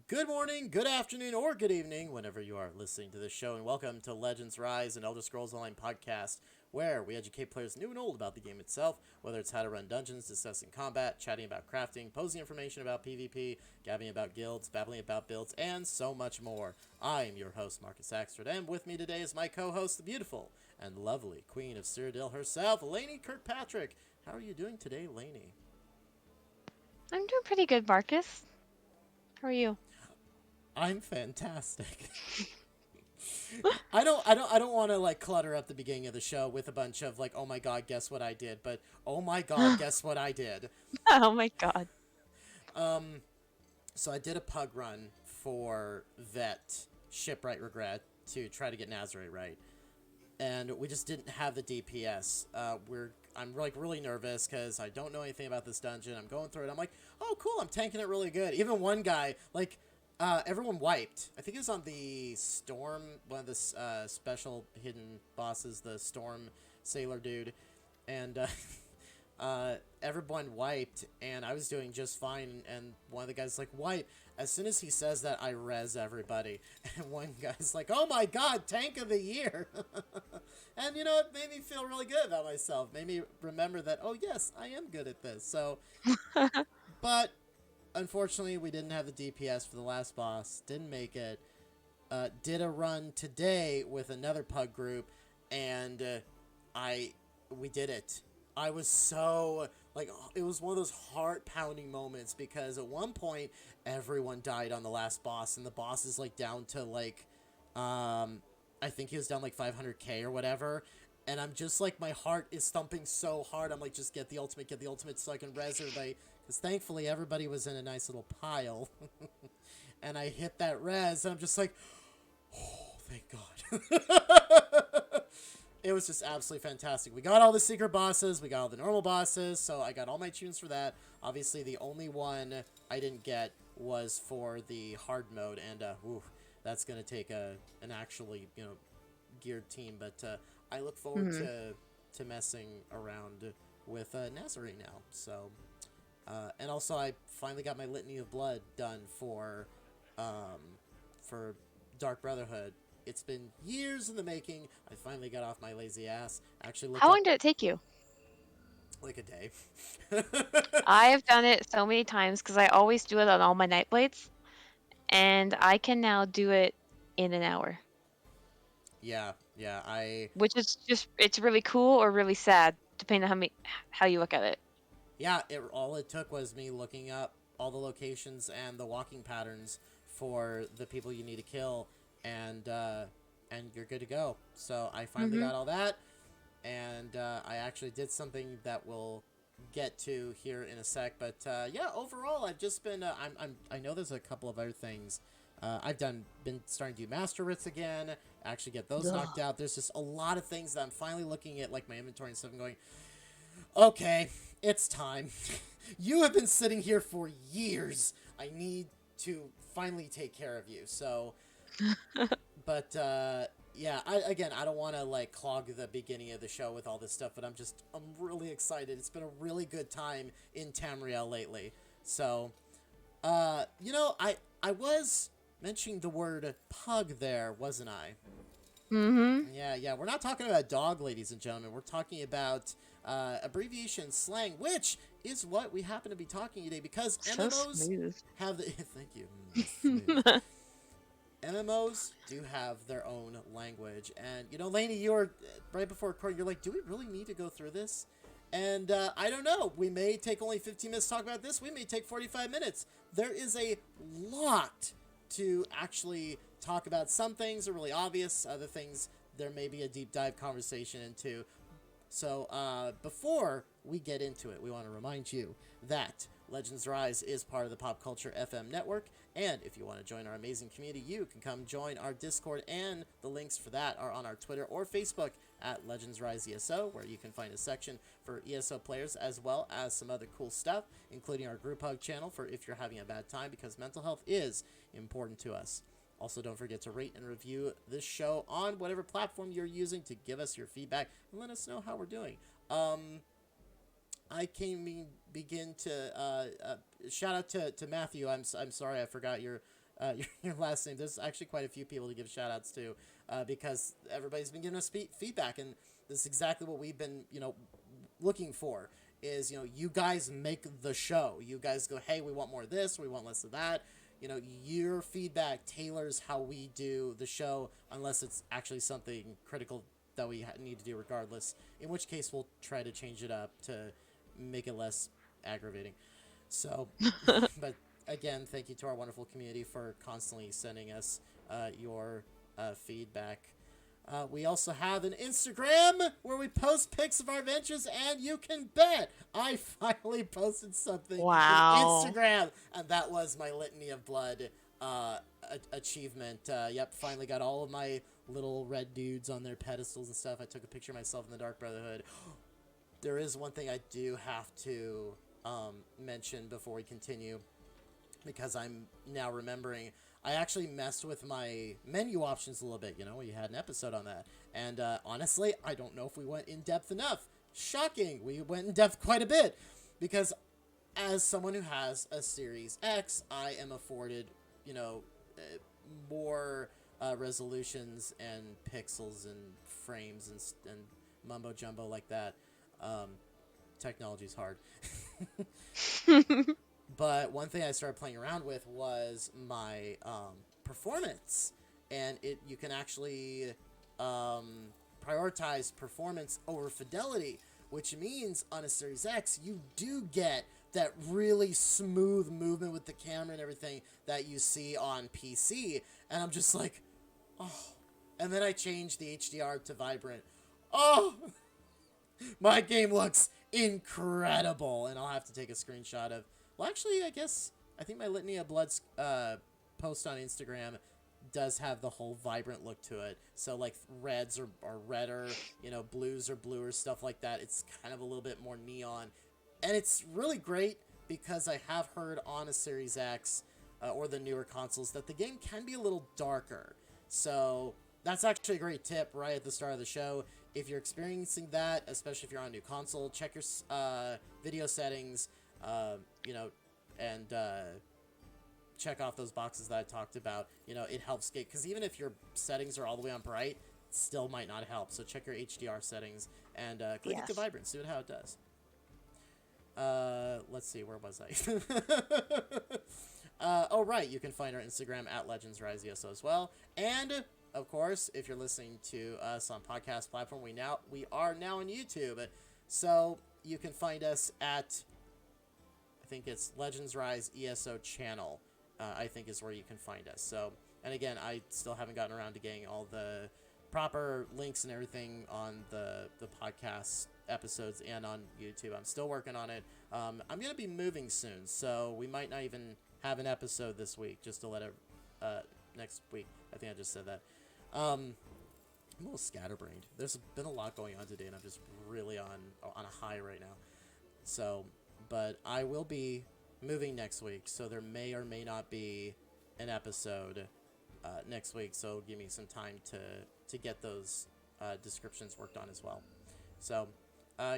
Good morning, good afternoon, or good evening, whenever you are listening to this show, and welcome to Legends Rise, an Elder Scrolls Online podcast, where we educate players new and old about the game itself, whether it's how to run dungeons, discussing combat, chatting about crafting, posing information about PvP, gabbing about guilds, babbling about builds, and so much more. I am your host, Marcus Axford, and with me today is my co-host, the beautiful and lovely Queen of Cyrodiil herself, Lainy Kirkpatrick. How are you doing today, Lainy? I'm doing pretty good, Marcus. How are you? I'm fantastic. I don't want to like clutter up the beginning of the show with a bunch of like, oh my god, guess what I did, but oh my god, guess what I did. Oh my god. Um, so I did a pug run for Vet Shipwright Regret to try to get Nazare right, and we just didn't have the DPS. I'm like really nervous because I don't know anything about this dungeon. I'm going through it. I'm like, oh cool, I'm tanking it really good. Even one guy like. Everyone wiped. I think it was on the Storm, one of the special hidden bosses, the Storm Sailor dude, and everyone wiped, and I was doing just fine. And one of the guys like, "Wipe." As soon as he says that, I res everybody, and one guy's like, "Oh my god, tank of the year!" And you know, it made me feel really good about myself. Made me remember that, oh yes, I am good at this. So, but unfortunately, we didn't have the DPS for the last boss. Didn't make it. Did a run today with another pug group, and I we did it. I was so like it was one of those heart pounding moments because at one point everyone died on the last boss, and the boss is like down to like I think he was down like 500k or whatever. And I'm just like, my heart is thumping so hard. I'm like, just get the ultimate so I can res everybody. Because thankfully, everybody was in a nice little pile. And I hit that res, and I'm just like, oh, thank God. It was just absolutely fantastic. We got all the secret bosses, we got all the normal bosses, so I got all my tunes for that. Obviously, the only one I didn't get was for the hard mode, and that's going to take an actually, geared team, but I look forward Hmm. to messing around with Nazare now. So, and also I finally got my Litany of Blood done um, for Dark Brotherhood. It's been years in the making. I finally got off my lazy ass. Actually looked How up long did it take you? like a day. I have done it so many times because I always do it on all my night blades, and I can now do it in an hour, Yeah, yeah. which is just it's really cool or really sad, depending on how you look at it. Yeah, all it took was me looking up all the locations and the walking patterns for the people you need to kill, and you're good to go. So I finally Hmm. got all that, and I actually did something that we'll get to here in a sec. But yeah, overall, I've just been I know there's a couple of other things. I've been starting to do master writs again. Actually, get those knocked Ugh. out. There's just a lot of things that I'm finally looking at, like my inventory and stuff, and going, okay, it's time. You have been sitting here for years. I need to finally take care of you. So, but yeah, I don't want to like clog the beginning of the show with all this stuff, but I'm really excited. It's been a really good time in Tamriel lately. So, I was mentioning the word pug there, wasn't I? Hmm. Yeah. We're not talking about dog, ladies and gentlemen. We're talking about abbreviation slang, which is what we happen to be talking today because So MMOs smooth. have the. Thank you. Smooth. MMOs do have their own language, and Lainey, you were right before recording. You're like, do we really need to go through this? And I don't know. We may take only 15 minutes to talk about this. We may take 45 minutes. There is a lot to actually talk about. Some things are really obvious. Other things there may be a deep dive conversation into. So before we get into it, we want to remind you that Legends Rise is part of the Pop Culture FM network. And if you want to join our amazing community, you can come join our Discord, and the links for that are on our Twitter or Facebook at Legends Rise ESO, where you can find a section for ESO players as well as some other cool stuff, including our group hug channel for if you're having a bad time, because mental health is important to us. Also, don't forget to rate and review this show on whatever platform you're using to give us your feedback and let us know how we're doing. I can begin to shout out to Matthew. I'm sorry I forgot your last name. There's actually quite a few people to give shout outs to, because everybody's been giving us feedback, and this is exactly what we've been, looking for. Is, you guys make the show. You guys go, hey, we want more of this, we want less of that. Your feedback tailors how we do the show, unless it's actually something critical that we need to do regardless, in which case we'll try to change it up to make it less aggravating. So, but again, thank you to our wonderful community for constantly sending us your feedback. We also have an Instagram where we post pics of our adventures, and you can bet I finally posted something Wow. to Instagram, and that was my Litany of Blood achievement. Yep, finally got all of my little red dudes on their pedestals and stuff. I took a picture of myself in the Dark Brotherhood. There is one thing I do have to mention before we continue, because I'm now remembering. I actually messed with my menu options a little bit. We had an episode on that. And honestly, I don't know if we went in depth enough. Shocking. We went in depth quite a bit. Because as someone who has a Series X, I am afforded, more resolutions and pixels and frames and mumbo jumbo like that. Technology's hard. But one thing I started playing around with was my performance, and you can actually prioritize performance over fidelity, which means on a Series X you do get that really smooth movement with the camera and everything that you see on PC, and I'm just like, oh. And then I changed the HDR to vibrant. Oh, my game looks incredible, and I'll have to take a screenshot of. Well, actually, I think my Litany of Blood's post on Instagram does have the whole vibrant look to it. So, like, reds are redder, blues are bluer, stuff like that. It's kind of a little bit more neon. And it's really great because I have heard on a Series X or the newer consoles that the game can be a little darker. So, that's actually a great tip right at the start of the show. If you're experiencing that, especially if you're on a new console, check your video settings. And check off those boxes that I talked about. It helps get, because even if your settings are all the way on bright, it still might not help. So check your HDR settings and click it to vibrant, see how it does. Let's see, where was I? Oh, right, you can find our Instagram at Legends Rise ESO as well. And of course, if you're listening to us on podcast platform, we are now on YouTube. So you can find us at, I think it's Legends Rise ESO channel, I think is where you can find us. So, and again, I still haven't gotten around to getting all the proper links and everything on the podcast episodes and on YouTube. I'm still working on it. I'm going to be moving soon, so we might not even have an episode this week, just to let it, next week. I think I just said that. I'm a little scatterbrained. There's been a lot going on today, and I'm just really on a high right now. So, but I will be moving next week, so there may or may not be an episode next week, so give me some time to get those descriptions worked on as well. So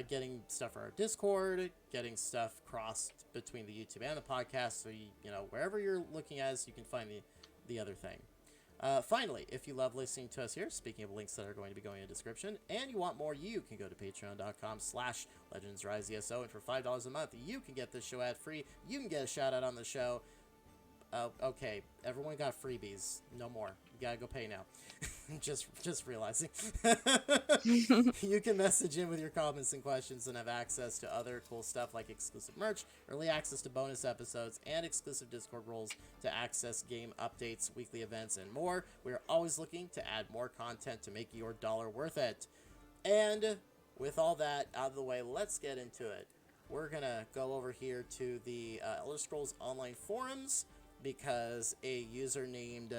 getting stuff for our Discord, getting stuff crossed between the YouTube and the podcast, so wherever you're looking at us, you can find the other thing. Finally, if you love listening to us here, speaking of links that are going to be going in the description, and you want more, you can go to patreon.com/LegendsRiseESO, and for $5 a month, you can get this show ad-free. You can get a shout-out on the show. Okay, everyone got freebies. No more. You gotta go pay now. just realizing. You can message in with your comments and questions and have access to other cool stuff like exclusive merch, early access to bonus episodes, and exclusive Discord roles to access game updates, weekly events, and more. We're always looking to add more content to make your dollar worth it. And with all that out of the way, let's get into it. We're gonna go over here to the Elder Scrolls Online forums, because a user named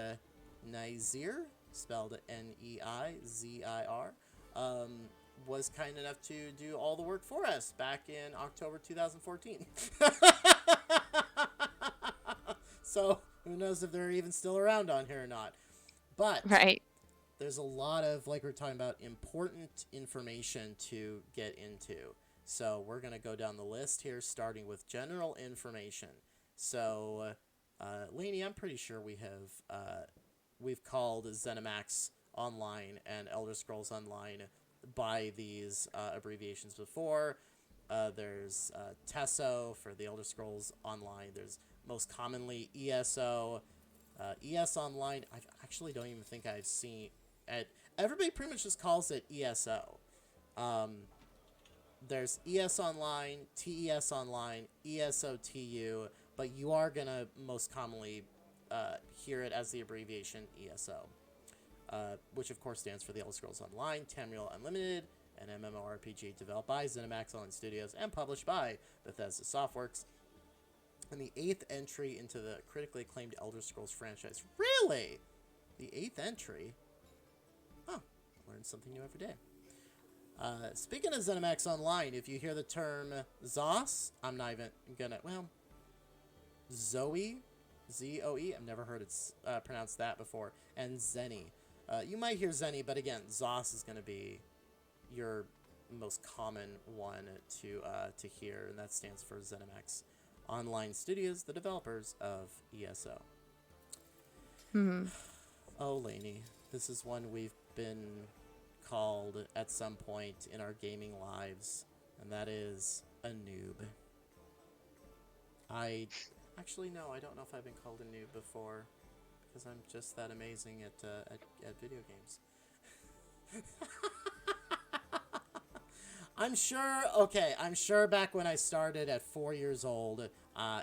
Neizir, spelled Neizir, was kind enough to do all the work for us back in October 2014. So who knows if they're even still around on here or not. But Right. there's a lot of, like we're talking about, important information to get into. So we're going to go down the list here, starting with general information. So Lainey, I'm pretty sure we've called ZeniMax Online and Elder Scrolls Online by these abbreviations before. There's TESO for the Elder Scrolls Online. There's most commonly ESO. ES Online, I actually don't even think I've seen it. Everybody pretty much just calls it ESO. Um, there's ES Online, TES Online, ESOTU, but you are going to most commonly hear it as the abbreviation ESO, which of course stands for the Elder Scrolls Online, Tamriel Unlimited, an MMORPG developed by ZeniMax Online Studios and published by Bethesda Softworks, and the 8th entry into the critically acclaimed Elder Scrolls franchise. Really? The 8th entry? Oh, learn something new every day. Speaking of ZeniMax Online, if you hear the term Zos, I'm not even gonna, Zoe, Z-O-E, I've never heard it pronounced that before, and Zenny. You might hear Zenny, but again, Zos is gonna be your most common one to hear, and that stands for ZeniMax Online Studios, the developers of ESO. Oh, Lainey, this is one we've been called at some point in our gaming lives, and that is a noob. I actually no, I don't know if I've been called a noob before, because I'm just that amazing at video games. I'm sure back when I started at 4 years old,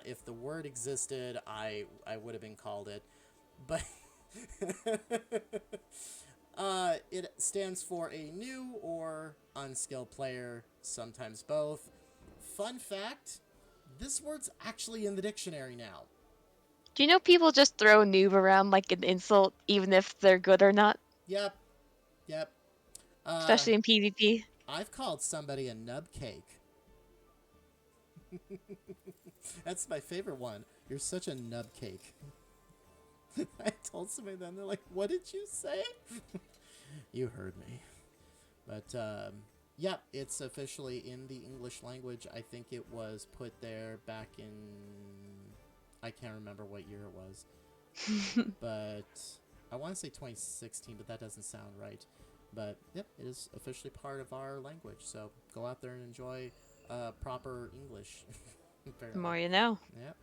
if the word existed, I would have been called it. But it stands for a new or unskilled player, sometimes both. Fun fact, this word's actually in the dictionary now. Do you know people just throw noob around like an insult, even if they're good or not? Yep. Yep. Especially in PvP. I've called somebody a nub cake. That's my favorite one. You're such a nub cake. I told somebody that, and they're like, what did you say? You heard me. But, yeah, it's officially in the English language. I think it was put there back in... I can't remember what year it was. But I want to say 2016, but that doesn't sound right. But, yep, it is officially part of our language. So go out there and enjoy proper English. The more you know. Yep.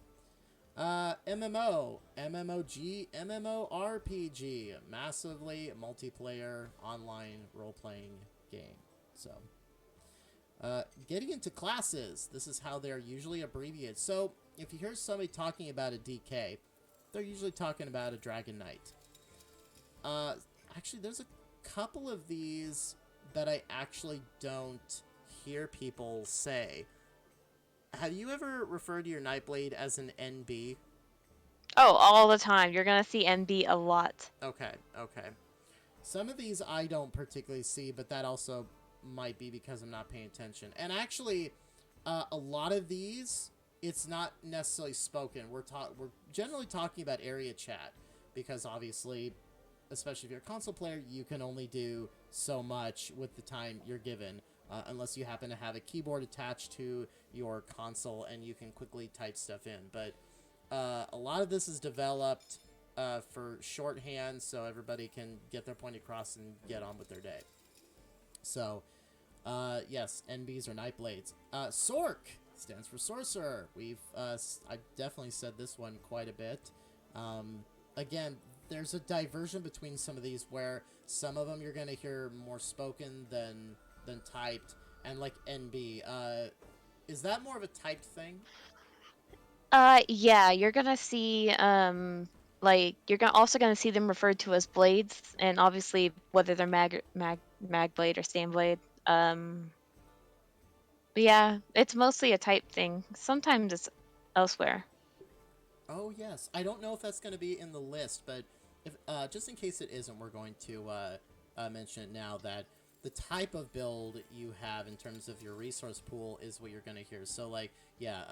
MMO, MMOG, MMORPG, massively multiplayer online role-playing game. So, getting into classes, this is how they're usually abbreviated. So, if you hear somebody talking about a DK, they're usually talking about a Dragon Knight. Actually, there's a couple of these that I actually don't hear people say. Have you ever referred to your Nightblade as an NB? Oh, all the time. You're gonna see NB a lot. Okay. Some of these I don't particularly see, but that also might be because I'm not paying attention. And actually, a lot of these, it's not necessarily spoken. We're generally talking about area chat, because obviously, especially if you're a console player, you can only do so much with the time you're given. Unless you happen to have a keyboard attached to your console and you can quickly type stuff in. But a lot of this is developed for shorthand so everybody can get their point across and get on with their day. So, yes, NBs are Nightblades. Sorc stands for Sorcerer. I've definitely said this one quite a bit. Again, there's a diversion between some of these where some of them you're going to hear more spoken than typed, and like NB. Is that more of a typed thing? Yeah, you're gonna see, like, also gonna see them referred to as blades, and obviously whether they're mag blade or stand blade. But yeah, it's mostly a type thing. Sometimes it's elsewhere. Oh yes, I don't know if that's going to be in the list, but if just in case it isn't, we're going to mention it now that the type of build you have in terms of your resource pool is what you're going to hear. So like, yeah,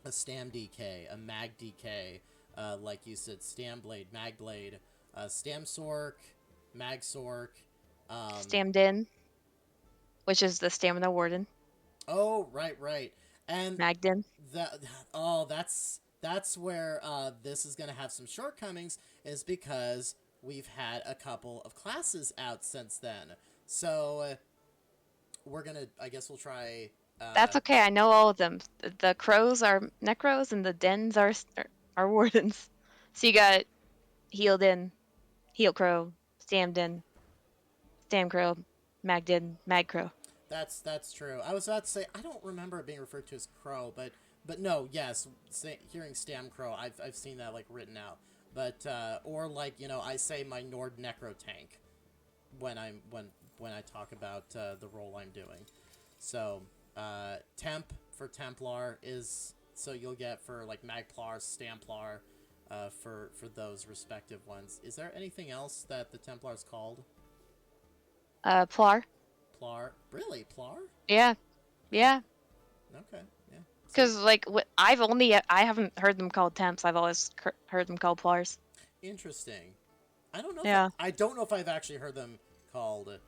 a Stam DK, a Mag DK, like you said, Stam Blade, Mag Blade, Stam Sorc, Mag Sorc, Stammed in, which is the stamina warden. Oh, right. And Magden. that, oh, that's that's where this is going to have some shortcomings, is because we've had a couple of classes out since then. So we're going to, I guess we'll try. That's okay. I know all of them. The crows are necros, and the dens are wardens. So you got healed in, heal crow, stammed in, stam crow, magged in, mag crow. That's true. I was about to say I don't remember it being referred to as crow, but no, yes, hearing Stam Crow, I've seen that like written out. But or like I say my Nord Necro tank when I talk about the role I'm doing. So temp for Templar is so you'll get for like Magplar, Stamplar, for those respective ones. Is there anything else that the Templar is called? Plar. Plar, really Plar? Yeah, Oh, yeah. okay, yeah. See, Because like I haven't heard them called temps. I've always heard them called plars. interesting. I don't know if Yeah. I don't know if I've actually heard them called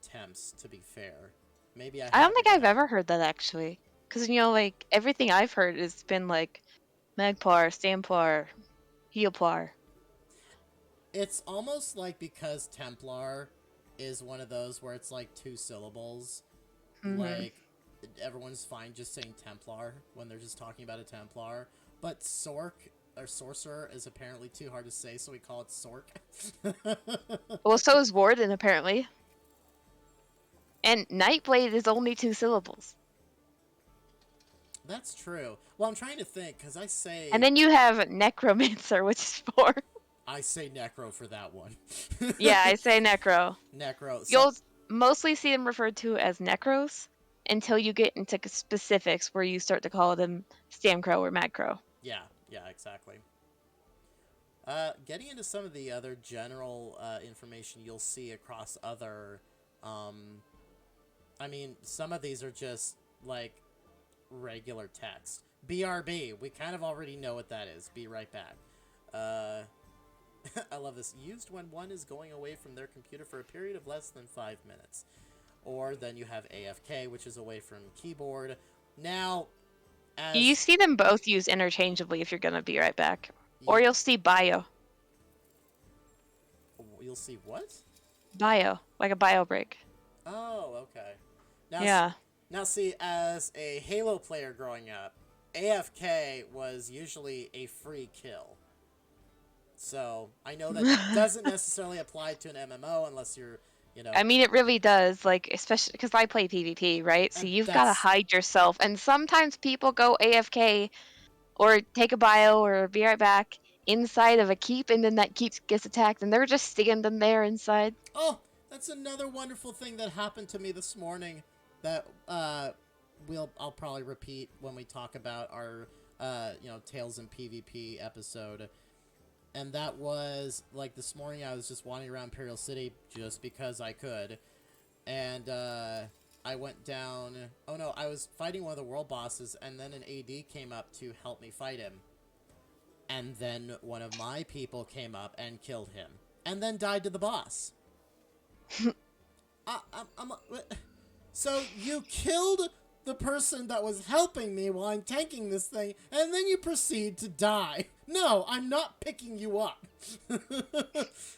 temps. To be fair, maybe I I don't have, think maybe I I've haven't. ever heard that actually. Because like everything I've heard has been like magplar, stamplar, heelplar. It's almost like because Templar is one of those where it's like two syllables. Mm-hmm. Like everyone's fine just saying Templar when they're just talking about a Templar, but Sork or Sorcerer is apparently too hard to say, so we call it Sork. Well, so is warden apparently. And nightblade is only 2 syllables. That's true. Well, I'm trying to think because And then you have necromancer, which is 4. I say Necro for that one. Yeah, I say necro. Necro. So You'll mostly see them referred to as necros until you get into specifics where you start to call them stamcrow or magcrow. yeah, yeah, exactly. Getting into some of the other general information you'll see across other, um, I mean, some of these are just like regular text. BRB, we kind of already know what that is. Be right back. Uh, I love this. Used when one is going away from their computer for a period of less than 5 minutes. Or then you have AFK, which is away from keyboard. Now, You as see them both used interchangeably if you're going to be right back. Or you'll see bio. you'll see what? Bio, like a bio break. Oh, okay. Now, Yeah. now see, as a Halo player growing up, AFK was usually a free kill. So I know that doesn't necessarily apply to an MMO unless you're. I mean, it really does, like, especially because I play PvP, right? So And you've got to that's hide yourself. And sometimes people go AFK or take a bio or be right back inside of a keep, and then that keep gets attacked, and they're just standing there inside. oh, that's another wonderful thing that happened to me this morning. That I'll probably repeat when we talk about our Tales in PvP episode. And that was like this morning. I was just wandering around Imperial City just because I could, and I went down. Oh no, I was fighting one of the world bosses, and then an AD came up to help me fight him, and then one of my people came up and killed him, and then died to the boss. I'm so you killed the person that was helping me while I'm tanking this thing, and then you proceed to die. No, I'm not picking you up.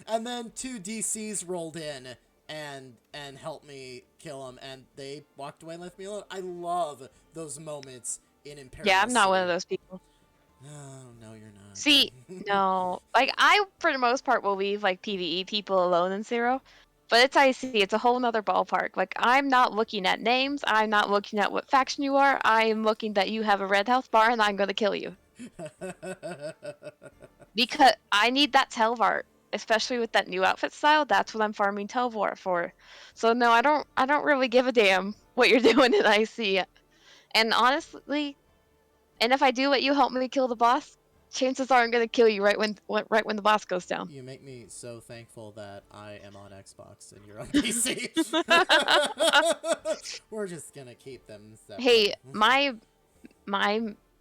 And then 2 DCs rolled in and helped me kill him, and they walked away and left me alone. I love those moments in Imperial Yeah, I'm not one of City. those people. Oh, no, you're See, not. no, like I for the most part will leave like PvE people alone in Zero, but it's icy. It's a whole nother ballpark. Like I'm not looking at names. I'm not looking at what faction you are. I am looking that you have a red health bar, and I'm gonna kill you because I need that Telvar, especially with that new outfit style. That's what I'm farming Telvar for. So no, I don't really give a damn what you're doing in IC. And honestly, and if I do let you help me kill the boss, chances are I'm gonna kill you right when the boss goes down. You make me so thankful that I am on Xbox and you're on PC. We're just gonna keep them separate. Hey, my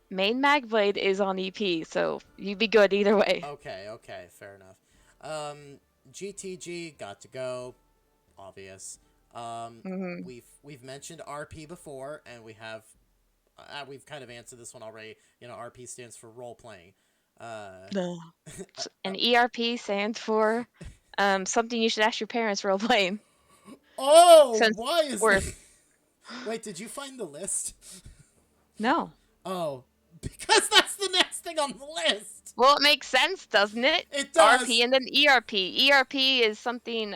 main mag blade is on EP, so you'd be good either way. Okay, fair enough. GTG got to go, obvious. Hmm. We've mentioned RP before, and we have we've kind of answered this one already. You know, RP stands for role playing. No. And ERP stands for something you should ask your parents role playing. Oh, Since why is we're that? Wait, did you find the list? no. Oh, because that's the next thing on the list. Well, it makes sense, doesn't it? It does. RP and then ERP. ERP is something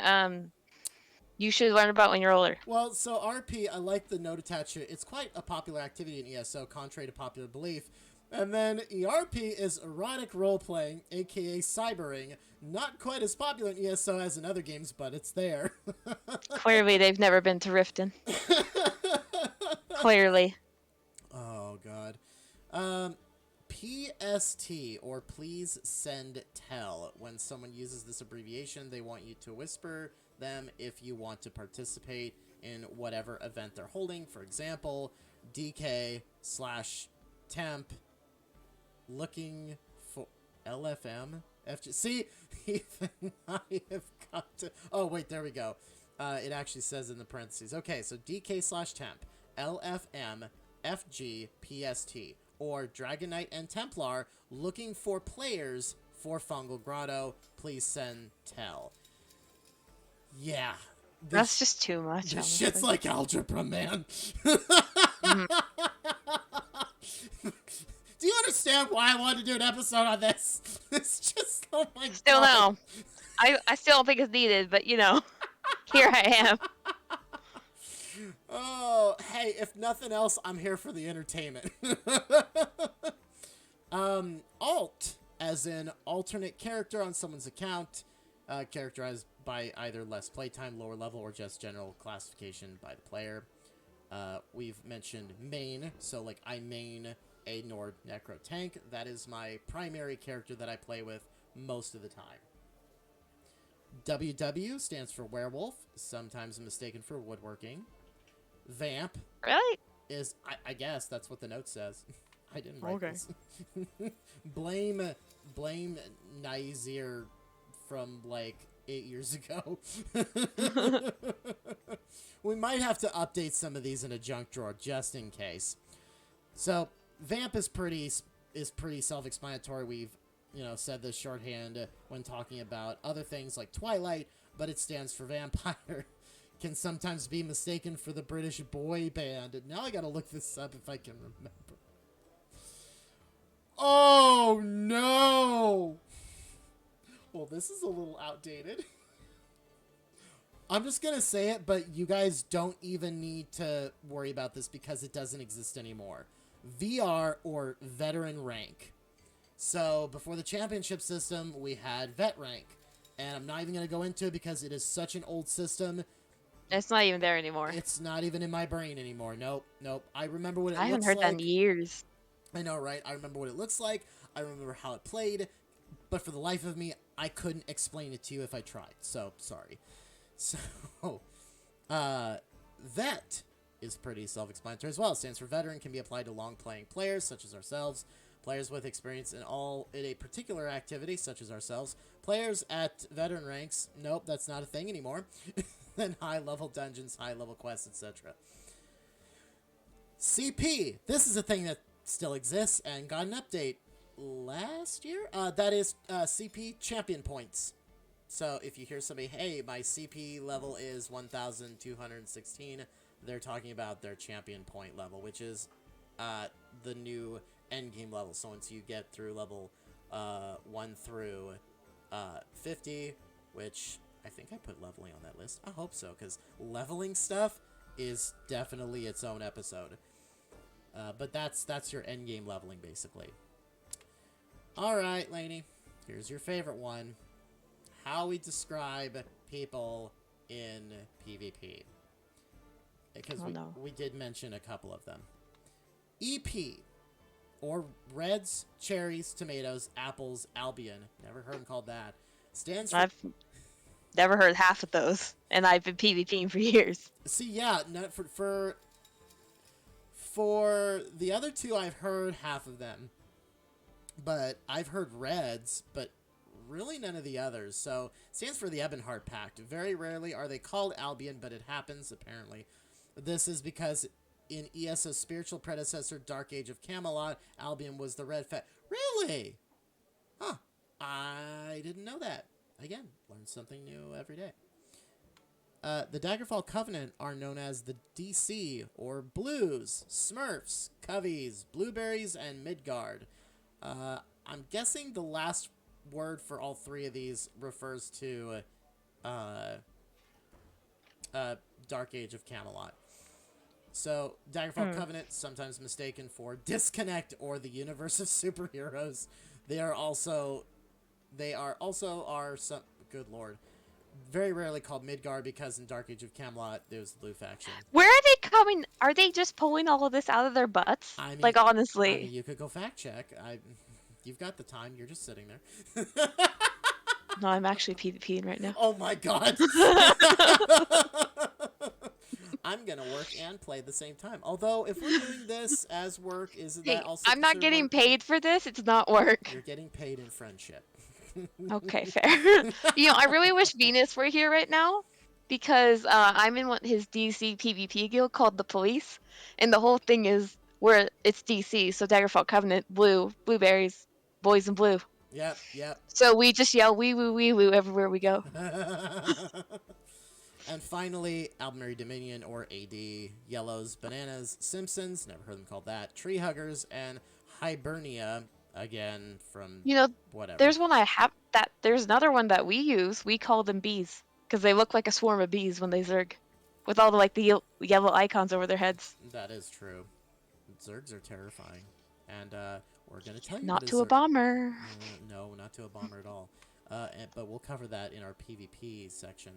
you should learn about when you're older. Well, so RP, I like the note attached. It's quite a popular activity in ESO, contrary to popular belief. And then ERP is erotic role-playing, aka cybering. Not quite as popular in ESO as in other games, but it's there. Clearly, they've never been to Riften. Clearly. Oh, God. PST, or please send tell. When someone uses this abbreviation, they want you to whisper them if you want to participate in whatever event they're holding. For example, DK/temp looking for LFM. See, Ethan, I have got to... Oh, wait, there we go. It actually says in the parentheses. Okay, so DK/temp, LFM, FG, PST, or Dragon Knight and Templar looking for players for Fungal Grotto. Please send tell. Yeah. That's just too much. This shit's like algebra, man. Do you understand why I wanted to do an episode on this? It's just, oh my god. Still no. I still don't think it's needed, but you know, here I am. Oh, hey, if nothing else, I'm here for the entertainment. Alt, as in alternate character on someone's account, characterized by either less playtime, lower level, or just general classification by the player. We've mentioned main, so like I main a Nord Necro tank. That is my primary character that I play with most of the time. WW stands for werewolf, sometimes mistaken for woodworking. Vamp. Really? Is, I guess that's what the note says. I didn't write this. Blame Nizir from like 8 years ago. We might have to update some of these in a junk drawer just in case. So Vamp is pretty self-explanatory. We've said this shorthand when talking about other things like Twilight, but it stands for vampire. Can sometimes be mistaken for the British boy band. Now I gotta look this up if I can remember. Oh no! Well, this is a little outdated. I'm just gonna say it, but you guys don't even need to worry about this because it doesn't exist anymore. VR, or veteran rank. So before the championship system, we had vet rank. And I'm not even gonna go into it because it is such an old system. It's not even there anymore. It's not even in my brain anymore. Nope. I remember what it looks like. I haven't heard that in years. I know, right? I remember what it looks like. I remember how it played. But for the life of me, I couldn't explain it to you if I tried. So, sorry. So, vet is pretty self-explanatory as well. It stands for veteran, can be applied to long-playing players, such as ourselves. Players with experience in a particular activity, such as ourselves. Players at veteran ranks, nope, that's not a thing anymore. Then high-level dungeons, high-level quests, etc. CP. This is a thing that still exists and got an update last year. That is CP champion points. So if you hear somebody, hey, my CP level is 1,216, they're talking about their champion point level, which is the new endgame level. So once you get through level 1 through 50, which I think I put leveling on that list. I hope so, because leveling stuff is definitely its own episode. But that's your endgame leveling, basically. Alright, Lainy. Here's your favorite one. How we describe people in PvP. Because we did mention a couple of them. EP, or reds, cherries, tomatoes, apples, Albion. Never heard them called that. Stands for... I've never heard half of those, and I've been PvPing for years. See, yeah, no, for the other two, I've heard half of them. But I've heard reds, but really none of the others. So, it stands for the Ebonheart Pact. Very rarely are they called Albion, but it happens, apparently. This is because in ESO's spiritual predecessor, Dark Age of Camelot, Albion was the red fat. Really? Huh. I didn't know that. Again, learn something new every day. The Daggerfall Covenant are known as the DC, or Blues, Smurfs, Coveys, Blueberries, and Midgard. I'm guessing the last word for all three of these refers to Dark Age of Camelot. So, Daggerfall Covenant, sometimes mistaken for Disconnect or the Universe of Superheroes. They are also some, good lord, very rarely called Midgard because in Dark Age of Camelot, there's the blue faction. Where are they coming? Are they just pulling all of this out of their butts? I mean, like, honestly. I mean, you could go fact check. You've got the time. You're just sitting there. No, I'm actually PvPing right now. Oh my god. I'm going to work and play at the same time. Although, if we're doing this as work, isn't that also I'm not getting work? paid for this. It's not work. You're getting paid in friendship. Okay, fair. I really wish Venus were here right now because I'm in his DC PvP guild called the Police, and the whole thing is where it's DC, so Daggerfall Covenant, blue, blueberries, boys in blue. Yep. So we just yell wee woo everywhere we go. And finally, Albemarle Dominion, or AD, Yellows, Bananas, Simpsons, never heard them called that, Tree Huggers, and Hibernia, again, from whatever. There's one I have, there's another one that we use. We call them bees, because they look like a swarm of bees when they zerg, with all the yellow icons over their heads. That is true. Zergs are terrifying. And we're going to tell you Not to a bomber. No, not to a bomber at all. But we'll cover that in our PvP section.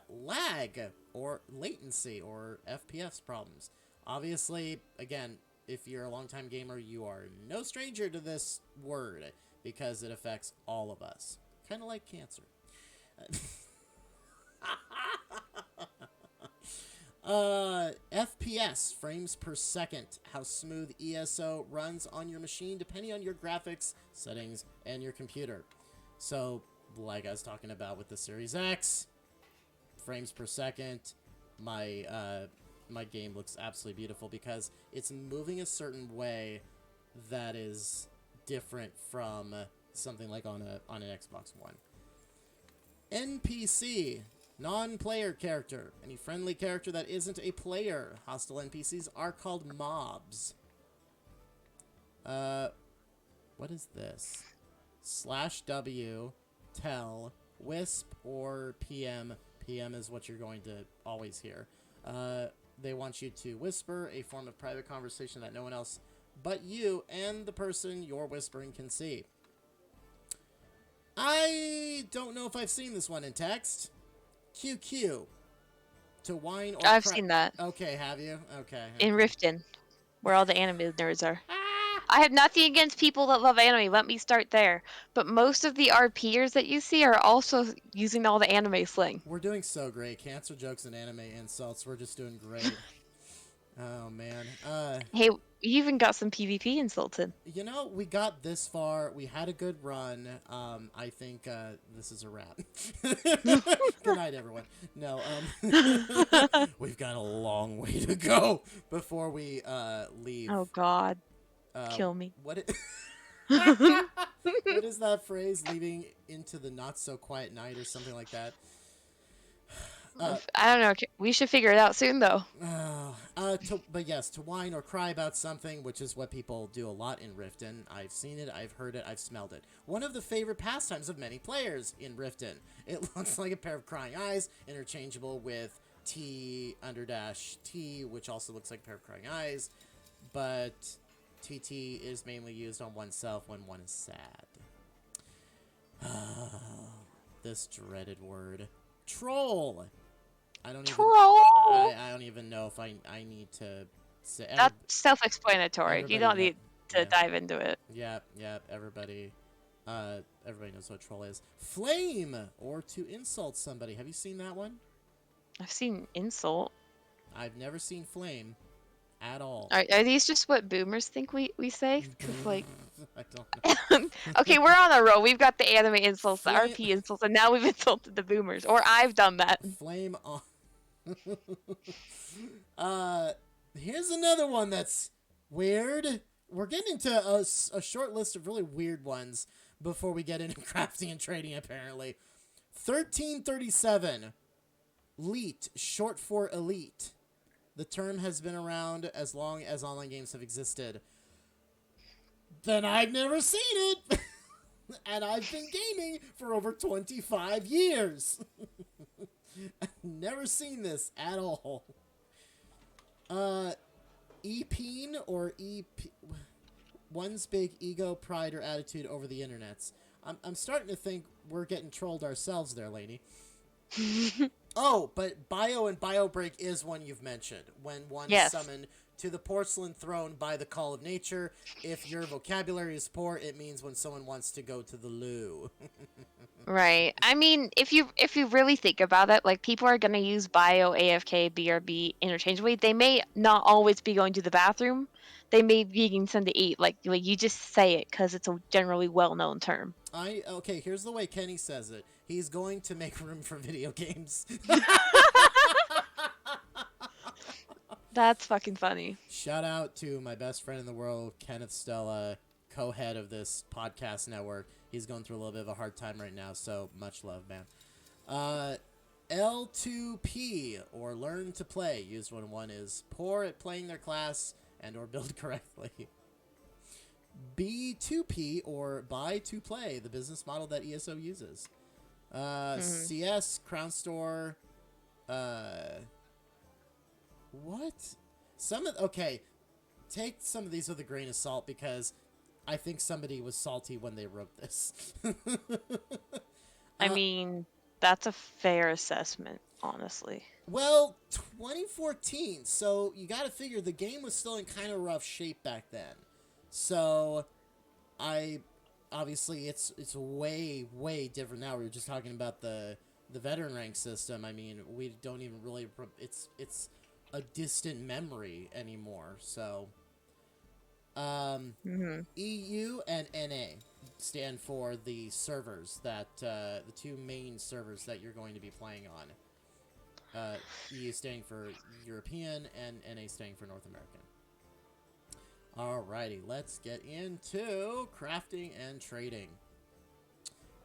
Lag, or latency, or FPS problems. Obviously, again, if you're a longtime gamer, you are no stranger to this word, because it affects all of us. Kind of like cancer. FPS, frames per second. How smooth ESO runs on your machine, depending on your graphics, settings, and your computer. So, like I was talking about with the Series X, frames per second, my game looks absolutely beautiful because it's moving a certain way that is different from something like on an Xbox One. NPC, non-player character, any friendly character that isn't a player. Hostile NPCs are called mobs. What is this? /W, tell, wisp, or PM. PM is what you're going to always hear. They want you to whisper, a form of private conversation that no one else but you and the person you're whispering can see. I don't know if I've seen this one in text. QQ. To whine or I've seen that. Okay, have you? Okay. In Riften, where all the anime nerds are. I have nothing against people that love anime. Let me start there. But most of the RPers that you see are also using all the anime slang. We're doing so great. Cancer jokes and anime insults. We're just doing great. Oh, man. Hey, you even got some PvP insulted. You know, we got this far. We had a good run. I think this is a wrap. Good night, everyone. No, we've got a long way to go before we leave. Oh, God. Kill me. What is that phrase? Leaving into the not-so-quiet night or something like that? I don't know. We should figure it out soon, though. But yes, to whine or cry about something, which is what people do a lot in Riften. I've seen it, I've heard it, I've smelled it. One of the favorite pastimes of many players in Riften. It looks like a pair of crying eyes, interchangeable with T_T, which also looks like a pair of crying eyes. But TT is mainly used on oneself when one is sad. This dreaded word. Troll. I don't even know if I need to say. That's self-explanatory. You don't need to dive into it. Yep. Everybody knows what troll is. Flame, or to insult somebody. Have you seen that one? I've seen insult. I've never seen flame at all. Are these just what boomers think we say? 'Cause, like, I don't know. okay, we're on a roll. We've got the anime insults, the RP insults, and now we've insulted the boomers. Or I've done that. Flame on. Here's another one that's weird. We're getting into a short list of really weird ones before we get into crafting and trading, apparently. 1337. Leet, short for elite. The term has been around as long as online games have existed. Then I've never seen it! And I've been gaming for over 25 years. I've never seen this at all. E-peen or one's big ego, pride, or attitude over the internets. I'm starting to think we're getting trolled ourselves there, Lainy. Oh, but bio and bio break is one you've mentioned. When one is summoned to the porcelain throne by the call of nature. If your vocabulary is poor, it means when someone wants to go to the loo. Right. I mean, if you really think about it, like people are gonna use bio, AFK, BRB interchangeably. They may not always be going to the bathroom. They may be getting something to eat. Like you just say it because it's a generally well-known term. Okay, here's the way Kenny says it. He's going to make room for video games. That's fucking funny. Shout out to my best friend in the world, Kenneth Stella, co-head of this podcast network. He's going through a little bit of a hard time right now, so much love, man. L2P, or learn to play, used when one is poor at playing their class and or build correctly. B2P, or buy to play, the business model that ESO uses. CS, Crown Store, what? Okay, take some of these with a grain of salt because I think somebody was salty when they wrote this. I mean, that's a fair assessment, honestly. Well, 2014, so you gotta figure the game was still in kind of rough shape back then. So, obviously it's way, way different now. We were just talking about the veteran rank system. I mean, we don't even really, it's a distant memory anymore. So, EU and NA stand for the servers that, the two main servers that you're going to be playing on. EU standing for European and NA standing for North American. Alrighty, let's get into crafting and trading.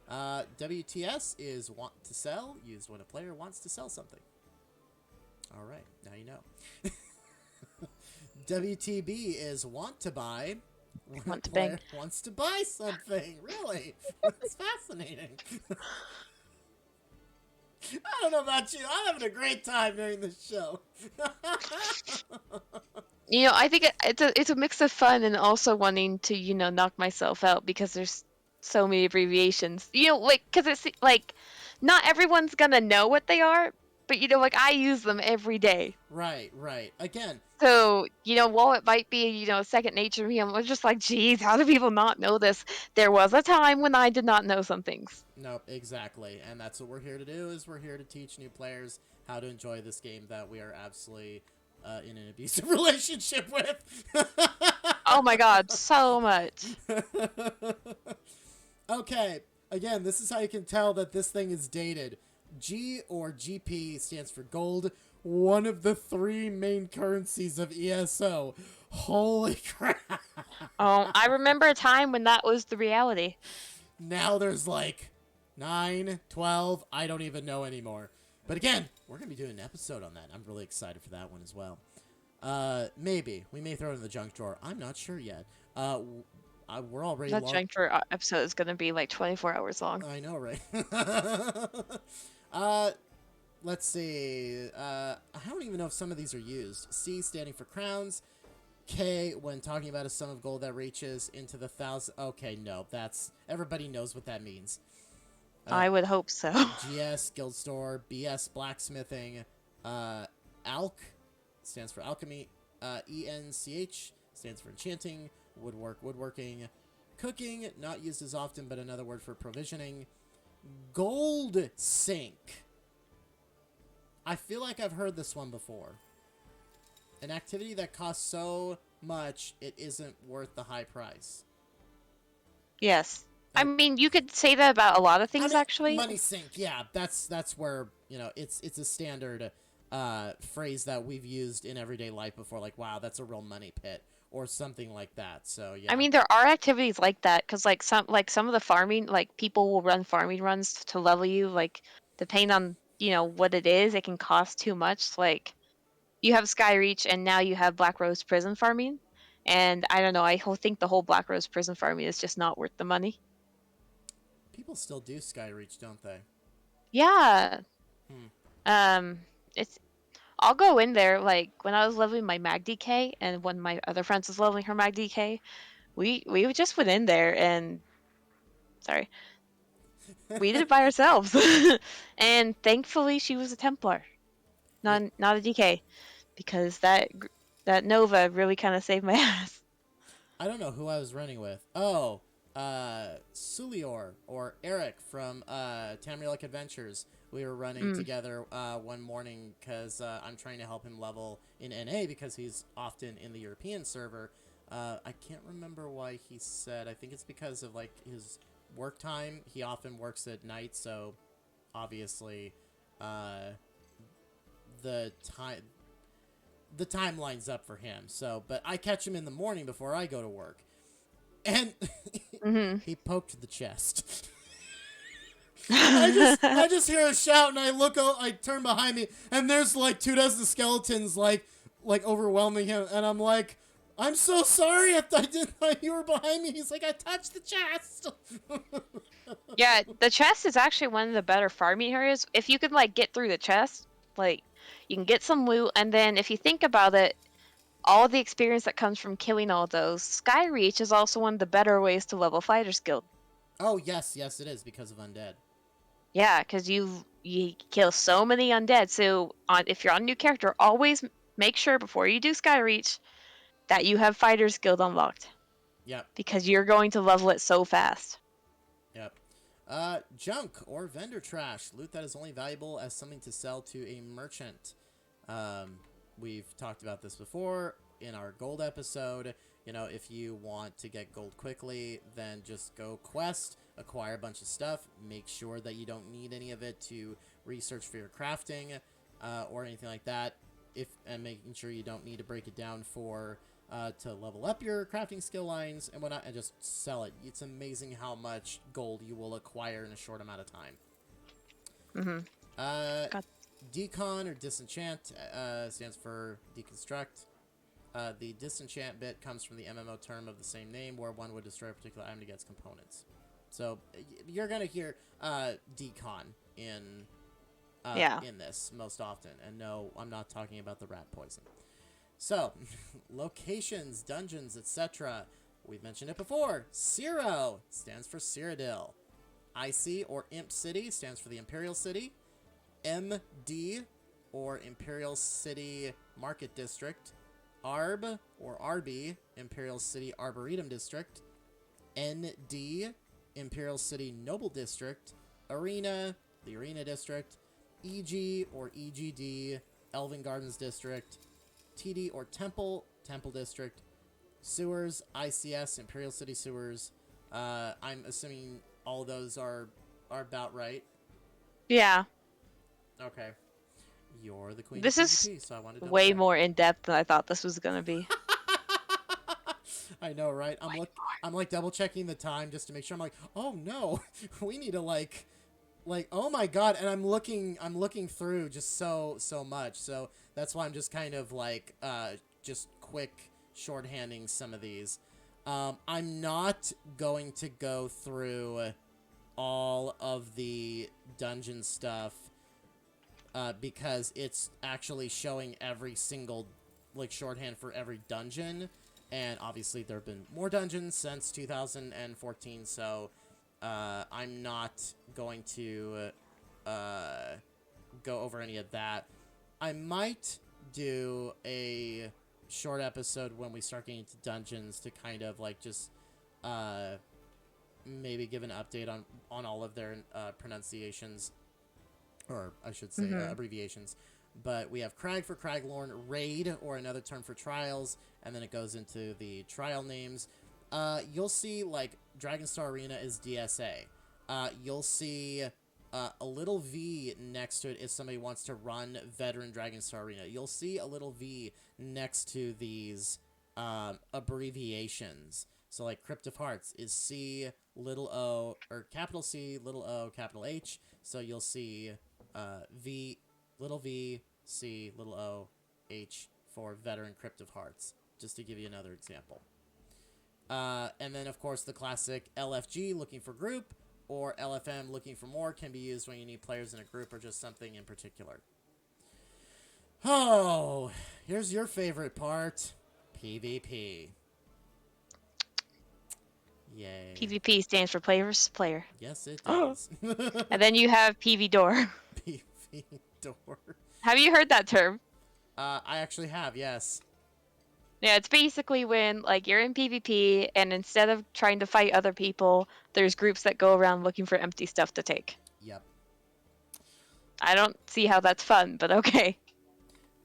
WTS is want to sell, used when a player wants to sell something. Alright, now you know. WTB is want to buy, when a player wants to buy something. Really? That's fascinating. I don't know about you. I'm having a great time during this show. You know, I think it's a mix of fun and also wanting to, knock myself out because there's so many abbreviations. Because it's like not everyone's gonna know what they are, but I use them every day. Right. Again. So, while it might be, second nature to me, I'm just like, geez, how do people not know this? There was a time when I did not know some things. Nope, exactly. And that's what we're here to do, is we're here to teach new players how to enjoy this game that we are absolutely in an abusive relationship with. Oh my god, so much. Okay, again, this is how you can tell that this thing is dated. G, or GP, stands for gold, one of the three main currencies of ESO. Holy crap. Oh, I remember a time when that was the reality. Now there's like 9, 12, I don't even know anymore. But again, we're going to be doing an episode on that. I'm really excited for that one as well. Maybe. We may throw it in the junk drawer. I'm not sure yet. We're already... That junk drawer episode is going to be like 24 hours long. I know, right? Let's see. I don't even know if some of these are used. C, standing for crowns. K, when talking about a sum of gold that reaches into the thousand... Okay, no. Everybody knows what that means. I would hope so. GS, guild store. BS, blacksmithing. Alch stands for alchemy. ENCH stands for enchanting. Woodworking. Cooking, not used as often, but another word for provisioning. Gold sink. I feel like I've heard this one before. An activity that costs so much it isn't worth the high price. Yes. I mean, you could say that about a lot of things, actually. Money sink, yeah. That's where, it's a standard phrase that we've used in everyday life before, like, wow, that's a real money pit, or something like that. So yeah. I mean, there are activities like that because some of the farming, like people will run farming runs to level you. Like depending on what it is, it can cost too much. Like you have Skyreach, and now you have Black Rose Prison farming, and I don't know. Think the whole Black Rose Prison farming is just not worth the money. People still do Skyreach, don't they? Yeah. Hmm. Um. It's I'll go in there like when I was leveling my Mag DK, and when my other friends was leveling her Mag DK, we just went in there and sorry. We did it by ourselves. And thankfully she was a Templar, Yeah. not a DK, because that Nova really kind of saved my ass. I don't know who I was running with. Oh, Sulior or Eric from Tamrielic Adventures. We were running Mm. together one morning because I'm trying to help him level in NA because he's often in the European server. I can't remember why he said. I think it's because of like his work time. He often works at night, so obviously uh, the time lines up for him. So, but I catch him in the morning before I go to work, and Mm-hmm. he poked the chest. I just hear a shout, and I turn behind me, and there's like 24 skeletons like overwhelming him, and I'm like, I'm so sorry if I didn't know you were behind me. He's like, I touched the chest. Yeah, the chest is actually one of the better farming areas. If you can like get through the chest, like you can get some loot, and then if you think about it, all the experience that comes from killing all those, Skyreach is also one of the better ways to level Fighter's Guild. Oh yes, yes it is because of undead. Yeah, because you kill so many undead. So if you're on a new character, always make sure before you do Skyreach that you have Fighter's Guild unlocked. Yep. Because you're going to level it so fast. Yep. Junk or vendor trash. Loot that is only valuable as something to sell to a merchant. We've talked about this before in our gold episode. You know, if you want to get gold quickly, then just go quest, acquire a bunch of stuff, make sure that you don't need any of it to research for your crafting or anything like that. And making sure you don't need to break it down for to level up your crafting skill lines and whatnot, and just sell it. It's amazing how much gold you will acquire in a short amount of time. Mm-hmm. Decon or disenchant stands for deconstruct. The disenchant bit comes from the MMO term of the same name, where one would destroy a particular item to get its components. So you're gonna hear decon in this most often, and no, I'm not talking about the rat poison. So, locations, dungeons, etc. We've mentioned it before. Ciro stands for Cyrodiil. IC or Imp City stands for the Imperial City. MD or Imperial City Market District. ARB or RB, Imperial City Arboretum District. ND, Imperial City Noble District. Arena, the Arena District. EG or EGD, Elven Gardens District. TD or Temple District. Sewers, ICS, Imperial City Sewers. I'm assuming all of those are about right. Yeah. Okay. You're the queen This of is PvP, so I want to way more in depth than I thought this was gonna be. I know, right? I'm like double checking the time just to make sure. I'm like, oh no, we need to like, oh my god, and I'm looking through just so much. So that's why I'm just kind of like just quick shorthanding some of these. I'm not going to go through all of the dungeon stuff because it's actually showing every single like shorthand for every dungeon, and obviously there have been more dungeons since 2014, so I'm not going to go over any of that. I might do a short episode when we start getting into dungeons to kind of like just maybe give an update on all of their pronunciations, or I should say abbreviations. But we have Crag for Craglorn, Raid, or another term for trials, and then it goes into the trial names. You'll see, like, Dragonstar Arena is DSA. You'll see A little V next to it if somebody wants to run Veteran Dragon Star Arena. You'll see a little V next to these abbreviations. So like Crypt of Hearts is C little o, or capital C little o capital H. So you'll see V little V C little o H for Veteran Crypt of Hearts, just to give you another example. And then of course the classic LFG looking for group, or LFM looking for more, can be used when you need players in a group or just something in particular. Oh, here's your favorite part. PvP. Yay. PvP stands for player versus player. Yes, it does. And then you have PV door. PV door. Have you heard that term? I actually have, yes. Yeah, it's basically when, like, you're in PvP, and instead of trying to fight other people, there's groups that go around looking for empty stuff to take. Yep. I don't see how that's fun, but okay.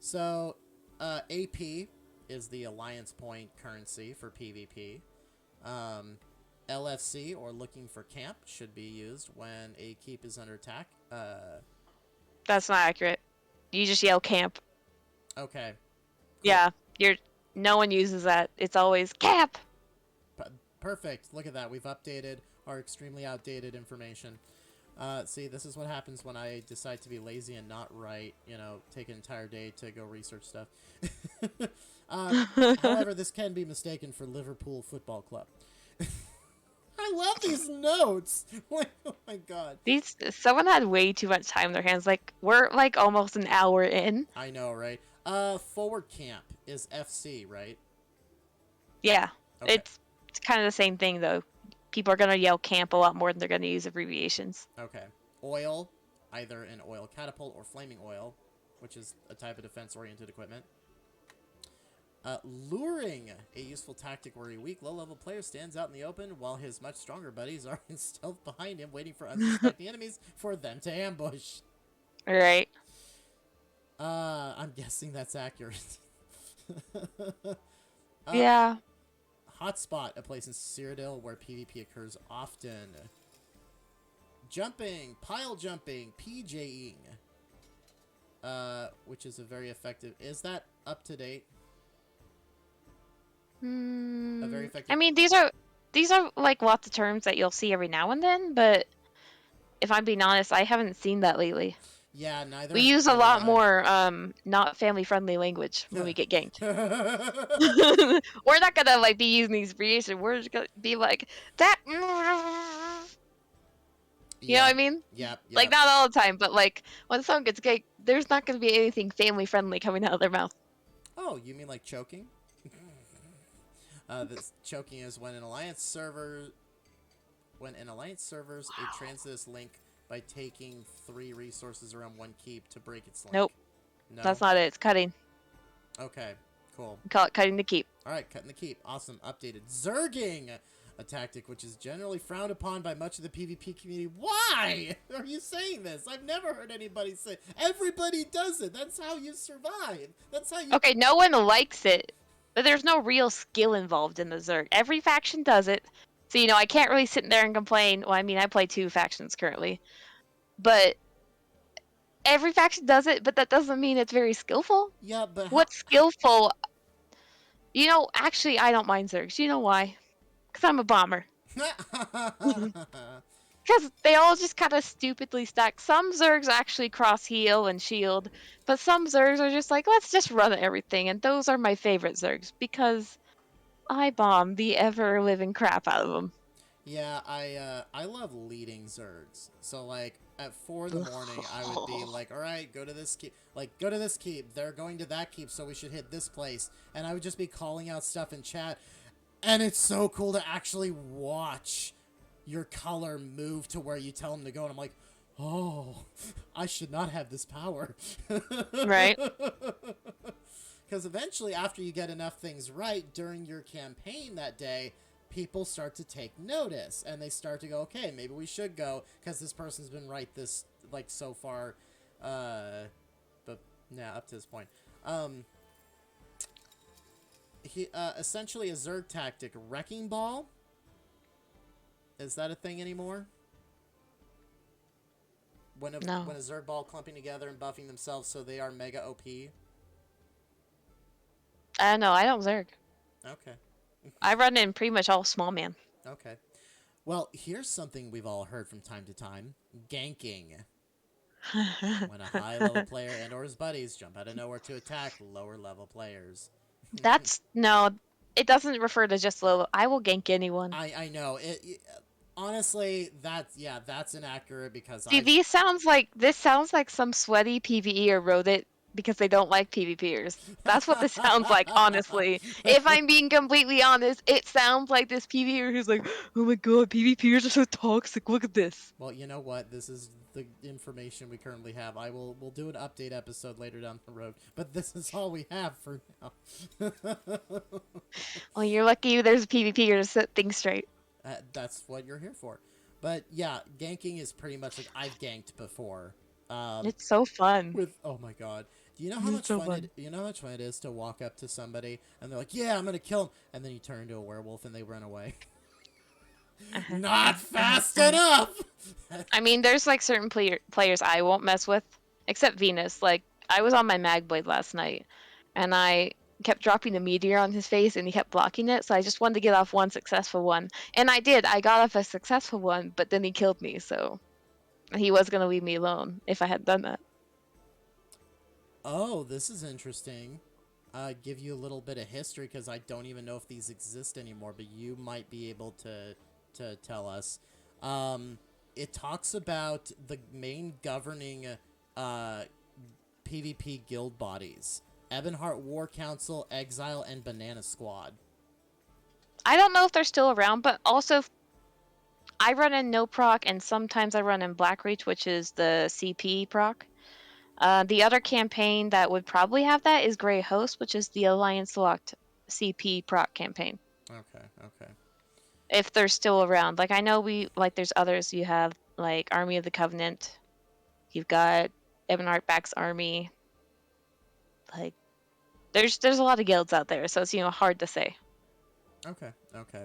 So, AP is the Alliance Point currency for PvP. LFC, or looking for camp, should be used when a keep is under attack. That's not accurate. You just yell camp. Okay. Cool. Yeah, no one uses that. It's always camp. Perfect. Look at that. We've updated our extremely outdated information. See, this is what happens when I decide to be lazy and not write, take an entire day to go research stuff. However, this can be mistaken for Liverpool Football Club. I love these notes. Oh my god. Someone had way too much time in their hands. Like, we're like almost an hour in. I know, right? Forward camp is FC, right? Yeah. Okay. It's kind of the same thing, though. People are going to yell camp a lot more than they're going to use abbreviations. Okay. Oil, either an oil catapult or flaming oil, which is a type of defense-oriented equipment. Luring, a useful tactic where a weak, low-level player stands out in the open while his much stronger buddies are in stealth behind him, waiting for unsuspecting enemies for them to ambush. All right. I'm guessing that's accurate. Yeah. Hotspot, a place in Cyrodiil where PvP occurs often. Jumping, pile jumping, PJing, which is a very effective. Is that up to date? A very effective. I mean, these are like lots of terms that you'll see every now and then, but if I'm being honest, I haven't seen that lately. Yeah, neither. We use a lot more not family-friendly language when we get ganked. We're not gonna like be using these abbreviations. We're just gonna be like that. You know what I mean? Yeah. Like, not all the time, but like when someone gets ganked, there's not gonna be anything family-friendly coming out of their mouth. Oh, you mean like choking? This choking is when an alliance servers a transit link by taking 3 resources around 1 keep to break its link. Nope. No? That's not it. It's cutting. Okay, cool. We call it cutting the keep. Alright, cutting the keep. Awesome. Updated. Zerging! A tactic which is generally frowned upon by much of the PvP community. Why are you saying this? I've never heard anybody say. Everybody does it. That's how you survive. That's how you... Okay, no one likes it, but there's no real skill involved in the Zerg. Every faction does it. So, I can't really sit there and complain. Well, I mean, I play 2 factions currently. But every faction does it, but that doesn't mean it's very skillful. Yeah, but... What's skillful? Actually, I don't mind Zergs. You know why? Because I'm a bomber. Because they all just kind of stupidly stack. Some Zergs actually cross heal and shield, but some Zergs are just like, let's just run everything. And those are my favorite Zergs, because I bomb the ever-living crap out of them. Yeah, I love leading Zergs. So, like, at 4 in the morning, I would be like, alright, go to this keep. Like, go to this keep. They're going to that keep, so we should hit this place. And I would just be calling out stuff in chat. And it's so cool to actually watch your color move to where you tell them to go. And I'm like, oh, I should not have this power. Right. Because eventually, after you get enough things right during your campaign that day, people start to take notice, and they start to go, okay, maybe we should go, because this person's been right this, like, so far, but, yeah, up to this point. Essentially a Zerg tactic, Wrecking Ball? Is that a thing anymore? No. when a Zerg ball clumping together and buffing themselves so they are mega OP? No, I don't Zerg. Okay. I run in pretty much all small man. Okay. Well, here's something we've all heard from time to time. Ganking. When a high-level player and or his buddies jump out of nowhere to attack lower-level players. No, it doesn't refer to just low. I will gank anyone. I know. Honestly, that's inaccurate because See, this sounds like some sweaty PvE wrote it because they don't like PvPers. That's what this sounds like, honestly. If I'm being completely honest, it sounds like this PvPer who's like, oh my god, PvPers are so toxic, look at this. Well, you know what? This is the information we currently have. We'll do an update episode later down the road, but this is all we have for now. Well, you're lucky there's a PvPer to set things straight. That's what you're here for. But yeah, ganking is pretty much like I've ganked before. It's so fun. Oh my god, do you know how much you know how much fun it is to walk up to somebody and they're like, "Yeah, I'm gonna kill him," and then you turn into a werewolf and they run away. Not fast enough. I mean, there's like certain players I won't mess with, except Venus. Like, I was on my Magblade last night, and I kept dropping the meteor on his face, and he kept blocking it, so I just wanted to get off one successful one. And I did. I got off a successful one, but then he killed me, so he was going to leave me alone if I had done that. Oh, this is interesting. Give you a little bit of history, because I don't even know if these exist anymore, but you might be able to tell us. It talks about the main governing PvP guild bodies. Ebonheart War Council, Exile, and Banana Squad. I don't know if they're still around, but also I run in no proc, and sometimes I run in Blackreach, which is the CP proc. The other campaign that would probably have that is Grey Host, which is the Alliance Locked CP proc campaign. Okay, okay. If they're still around. Like, I know there's others. You have, like, Army of the Covenant. You've got Ebonheart Back's Army. Like, there's a lot of guilds out there, so it's, hard to say. Okay, okay.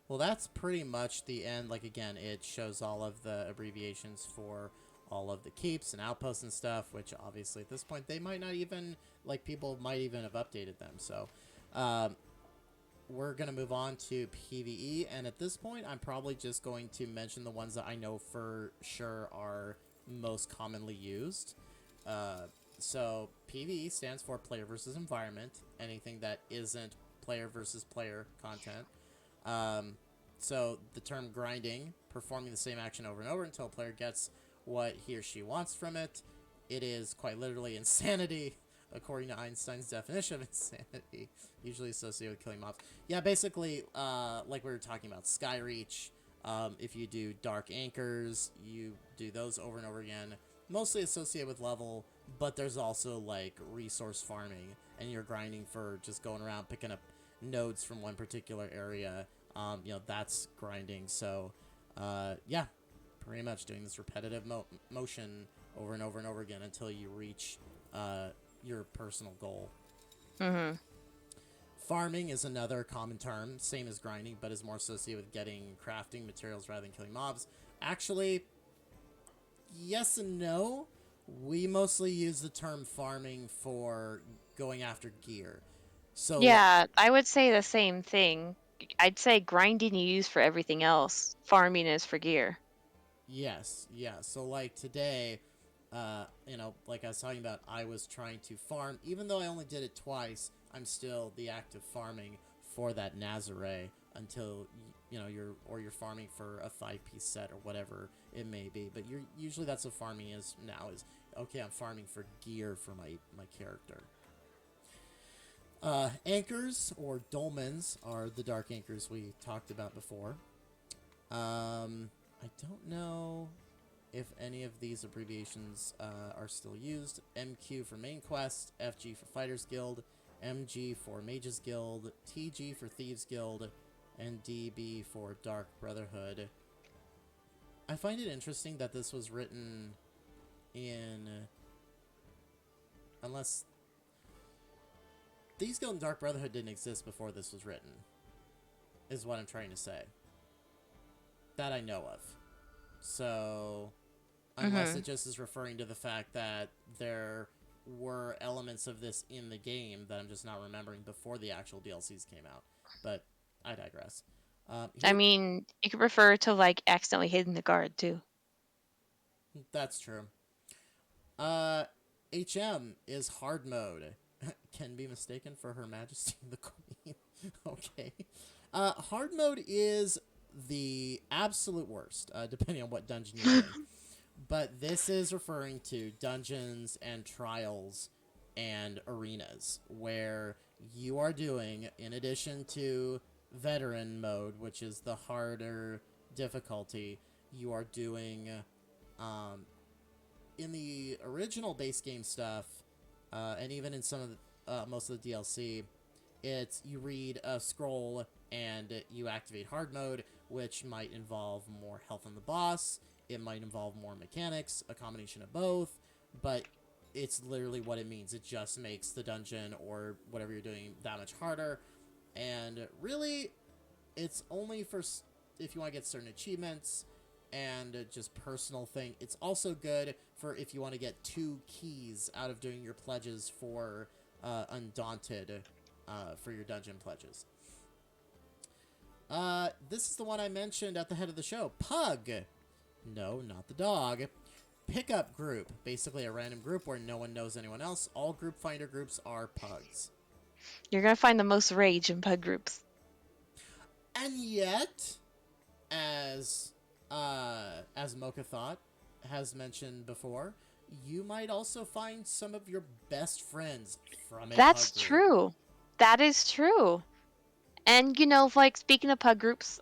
Well, that's pretty much the end. Like, again, it shows all of the abbreviations for all of the keeps and outposts and stuff, which obviously at this point they might not even, like, people might even have updated them. So, we're going to move on to PvE, and at this point I'm probably just going to mention the ones that I know for sure are most commonly used. So PvE stands for player versus environment, anything that isn't player versus player content. So the term grinding, performing the same action over and over until a player gets what he or she wants from it. It is quite literally insanity, according to Einstein's definition of insanity, usually associated with killing mobs. Yeah, basically, like we were talking about, Skyreach, if you do Dark Anchors, you do those over and over again, mostly associated with level, but there's also, like, resource farming, and you're grinding for just going around picking up nodes from one particular area. That's grinding. So, yeah, pretty much doing this repetitive motion over and over and over again until you reach your personal goal. Mm-hmm. Farming is another common term, same as grinding, but is more associated with getting crafting materials rather than killing mobs. Actually, yes and no. We mostly use the term farming for going after gear. So yeah, I would say the same thing. I'd say grinding you use for everything else. Farming is for gear. Yes, yeah. So, like, today, like I was talking about, I was trying to farm. Even though I only did it twice, I'm still the act of farming for that Nazare until, you're farming for a 5-piece set or whatever it may be. But usually that's what farming is now, is, okay, I'm farming for gear for my character. Anchors, or dolmens, are the dark anchors we talked about before. I don't know if any of these abbreviations are still used. MQ for Main Quest, FG for Fighters Guild, MG for Mages Guild, TG for Thieves Guild, and DB for Dark Brotherhood. I find it interesting that this was written in... Unless... Thieves Guild and Dark Brotherhood didn't exist before this was written, is what I'm trying to say. That I know of. So, unless it just is referring to the fact that there were elements of this in the game that I'm just not remembering before the actual DLCs came out. But I digress. I Here, mean, you could refer to like accidentally hitting the guard too. that's true. Uh, HM is hard mode. Can be mistaken for Her Majesty the Queen. Okay. Hard mode is the absolute worst, depending on what dungeon you're doing. But this is referring to dungeons and trials and arenas where you are doing, in addition to veteran mode, which is the harder difficulty, you are doing um, in the original base game stuff, and even in some of most of the DLC, it's you read a scroll and you activate hard mode, which might involve more health on the boss. It might involve more mechanics, a combination of both, but it's literally what it means. It just makes the dungeon or whatever you're doing that much harder. And really, it's only for if you want to get certain achievements and just personal thing. It's also good for if you want to get 2 keys out of doing your pledges for Undaunted, for your dungeon pledges. This is the one I mentioned at the head of the show. Pug. No, not the dog. Pickup group. Basically a random group where no one knows anyone else. All group finder groups are pugs. You're gonna find the most rage in pug groups. And yet, as Mocha Thought has mentioned before, you might also find some of your best friends from a That's pug group. true. That is true. And you know, like speaking of pug groups,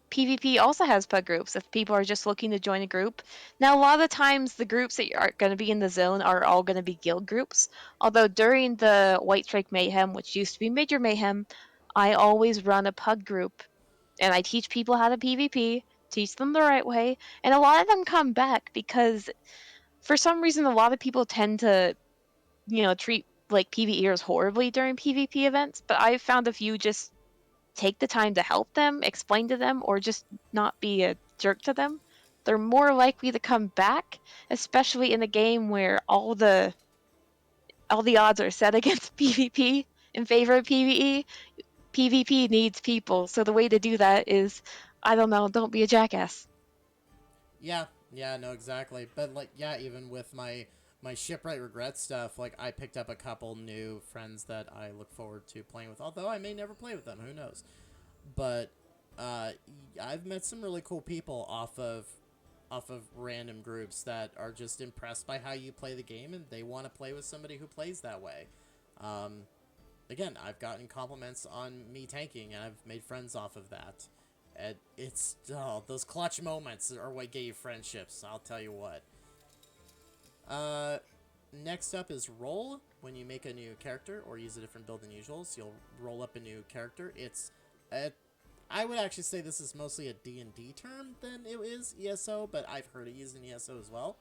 PvP also has pug groups if people are just looking to join a group. Now, a lot of the times, the groups that are going to be in the zone are all going to be guild groups. Although during the White Strike Mayhem, which used to be Major Mayhem, I always run a pug group, and I teach people how to PvP, teach them the right way, and a lot of them come back because, for some reason, a lot of people tend to, treat like PvEers horribly during PvP events. But I found a few just take the time to help them, explain to them, or just not be a jerk to them, they're more likely to come back, especially in a game where all the odds are set against PvP in favor of PvE. PvP needs people, so the way to do that is, I don't know, don't be a jackass. Yeah, no, exactly. But like, yeah, even with my shipwright regret stuff, like I picked up a couple new friends that I look forward to playing with. Although I may never play with them, who knows? But I've met some really cool people off of random groups that are just impressed by how you play the game, and they want to play with somebody who plays that way. Again, I've gotten compliments on me tanking, and I've made friends off of that. And it's those clutch moments are what get you friendships. I'll tell you what. Next up is roll. When you make a new character or use a different build than usual, so you'll roll up a new character. It's I would actually say this is mostly a D&D term than it is ESO, but I've heard it used in ESO as well.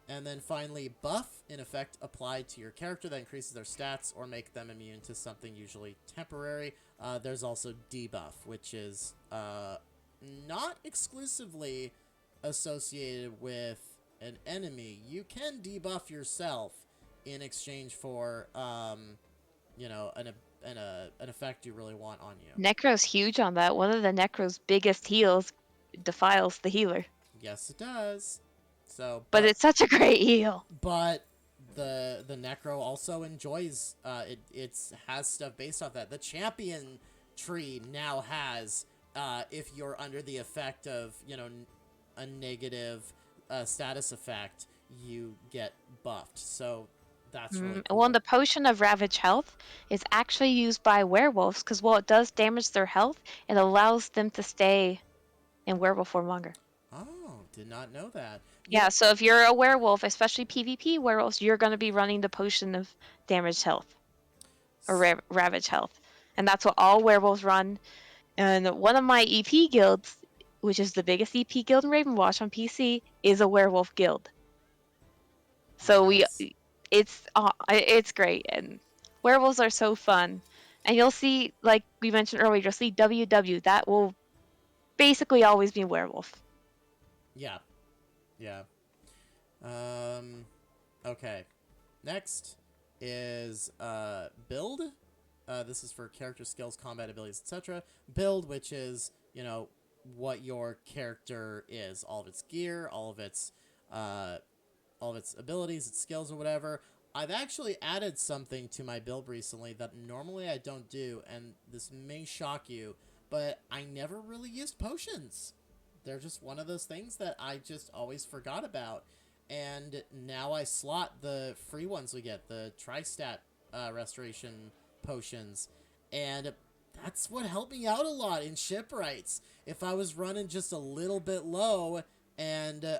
And then finally, buff, in effect, applied to your character that increases their stats or make them immune to something usually temporary. There's also debuff, which is not exclusively associated with an enemy. You can debuff yourself in exchange for, an effect you really want on you. Necro's huge on that. One of the Necro's biggest heals defiles the healer. Yes, it does. So, But it's such a great heal. But the Necro also enjoys it has stuff based off that. The champion tree now has if you're under the effect of a negative status effect, you get buffed. So that's really cool. Well, the potion of Ravage Health is actually used by werewolves because while it does damage their health, it allows them to stay in werewolf form longer. Oh, did not know that. Yeah, so if you're a werewolf, especially PvP werewolves, you're going to be running the potion of damaged health or ravage health. And that's what all werewolves run. And one of my EP guilds, which is the biggest EP guild in Ravenwatch on PC, is a werewolf guild. So nice. it's great, and werewolves are so fun. And you'll see, like we mentioned earlier, you'll see WW. That will basically always be werewolf. Yeah, Yeah. Okay. Next is build. This is for character skills, combat abilities, etc. Build, which is, what your character is, all of its gear, uh, all of its abilities, its skills, or whatever. I've actually added something to my build recently that normally I don't do, and this may shock you, but I never really used potions. They're just one of those things that I just always forgot about. And now I slot the free ones we get, the Tri-Stat restoration potions. And that's what helped me out a lot in shipwrights. If I was running just a little bit low and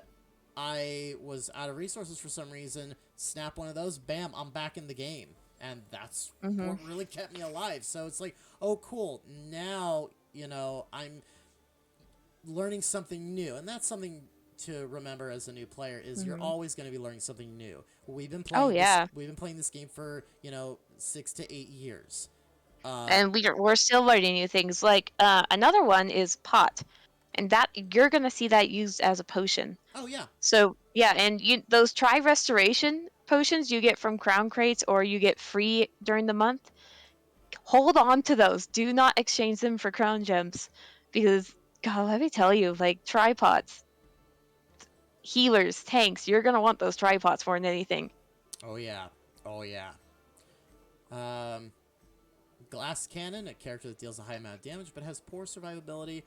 I was out of resources for some reason, snap one of those, bam, I'm back in the game. And that's Mm-hmm. what really kept me alive. So it's like, oh, cool. Now, I'm learning something new. And that's something to remember as a new player is you're Mm-hmm. always going to be learning something new. Oh yeah, We've been playing this game for, 6 to 8 years. and we're still learning new things. Like another one is pot, and that you're gonna see that used as a potion. Oh yeah. So yeah, and those try restoration potions you get from crown crates or you get free during the month. Hold on to those. Do not exchange them for crown gems, because God, let me tell you, like tripods, healers, tanks, you're gonna want those tripods more than anything. Oh yeah. Oh yeah. Um Glass Cannon, a character that deals a high amount of damage but has poor survivability.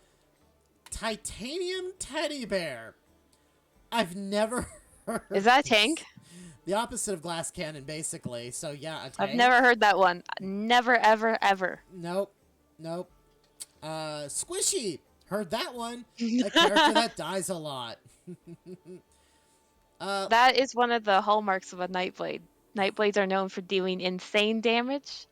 Titanium Teddy Bear. I've never Is heard that a tank? this. The opposite of Glass Cannon, basically. So yeah, a I've tank. never heard that one. Never, ever, ever. Nope. Nope. Squishy. Heard that one. A character that dies a lot. uh, That is one of the hallmarks of a Nightblade. Nightblades are known for dealing insane damage.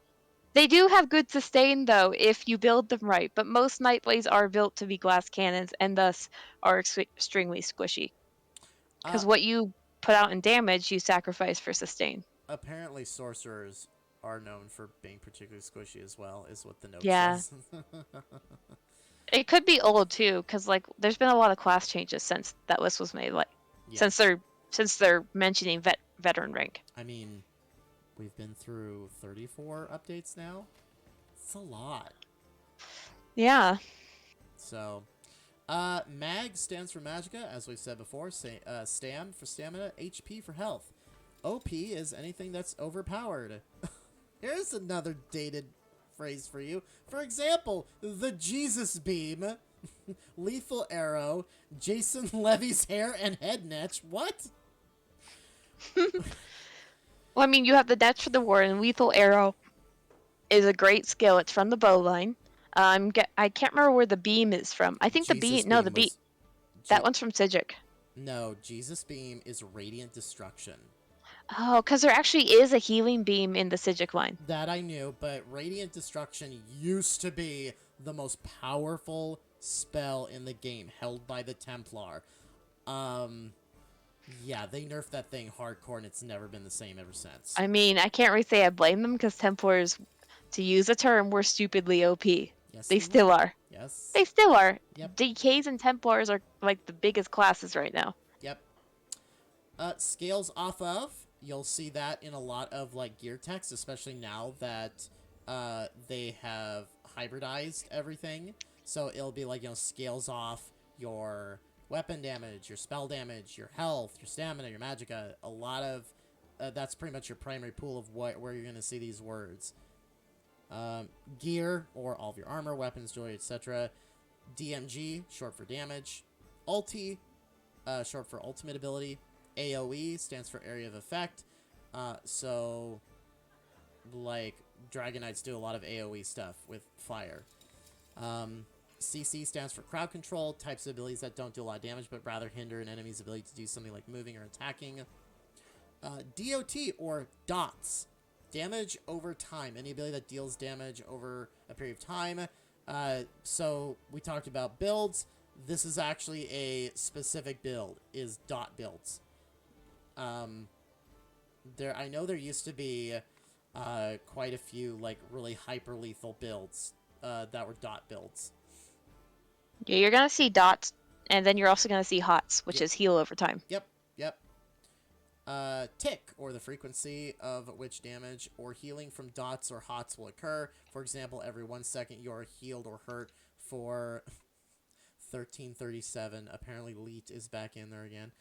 They do have good sustain, though, if you build them right, but most Nightblades are built to be glass cannons and thus are extremely squishy. uh, Because what you put out in damage, you sacrifice for sustain. apparently sorcerers are known for being particularly squishy as well, is what the note Yeah. says. It could be old, too, because, like, there's been a lot of class changes since that list was made. Like, since Yes. they're mentioning veteran rank. I mean, we've been through 34 updates now. It's a lot. Yeah. So, MAG stands for Magica, as we've said before. Stam for stamina, HP for health. OP is anything that's overpowered. Here's another dated phrase for you. For example, the Jesus Beam, Lethal Arrow, Jason Levy's hair and head netch. What? Well, I mean, you have the Netch for the War, and Lethal Arrow is a great skill. It's from the bowline. I can't remember where the beam is from. I think the Jesus beam. No, the Beam beam. was. That one's from Sijic. No, Jesus Beam is Radiant Destruction. Oh, because there actually is a healing beam in the Sijic line. That I knew, but Radiant Destruction used to be the most powerful spell in the game, held by the Templar. Yeah, they nerfed that thing hardcore, and it's never been the same ever since. I mean, I can't really say I blame them because Templars, to use a term, were stupidly OP. Yes, They they still were. are. Yes. They still are. Yep. DKs and Templars are like the biggest classes right now. Yep. Scales off of, you'll see that in a lot of like gear text, especially now that they have hybridized everything. So it'll be like, scales off your weapon damage, your spell damage, your health, your stamina, your magicka. A lot of that's pretty much your primary pool of where you're going to see these words. Gear, or all of your armor, weapons, jewelry, etc. DMG, short for damage. Ulti, short for ultimate ability. AoE stands for area of effect. So, like, Dragon Knights do a lot of AoE stuff with fire. CC stands for crowd control, types of abilities that don't do a lot of damage, but rather hinder an enemy's ability to do something like moving or attacking. DOT, or dots, damage over time, any ability that deals damage over a period of time. So, we talked about builds. This is actually a specific build, is dot builds. I know there used to be quite a few like really hyper lethal builds that were dot builds. Yeah, you're gonna see dots And then you're also going to see HOTS, which Yep. is heal over time. Yep. Tick, or the frequency of which damage or healing from dots or HOTS will occur. For example, every 1 second you are healed or hurt for 1337. Apparently, Leet is back in there again.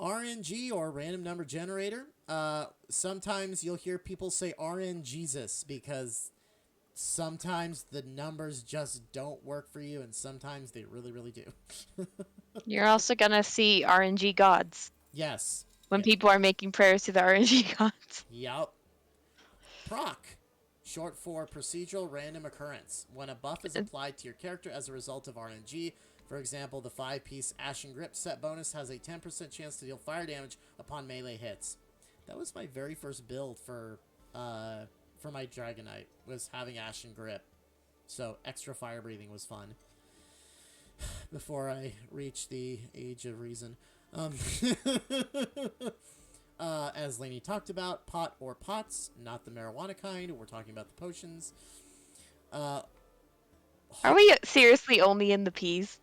RNG, or random number generator. Sometimes you'll hear people say RNGesus because sometimes the numbers just don't work for you, and sometimes they really, really do. You're also going to see RNG gods. Yes. When people are making prayers to the RNG gods. Yep. Proc, short for procedural random occurrence. When a buff is applied to your character as a result of RNG, for example, the 5-piece Ashen Grip set bonus has a 10% chance to deal fire damage upon melee hits. That was my very first build for my Dragonite, was having Ashen Grip. So extra fire breathing was fun. Before I reached the age of reason. As Lainey talked about, pot or pots, not the marijuana kind. We're talking about the potions. Are we seriously only in the P's?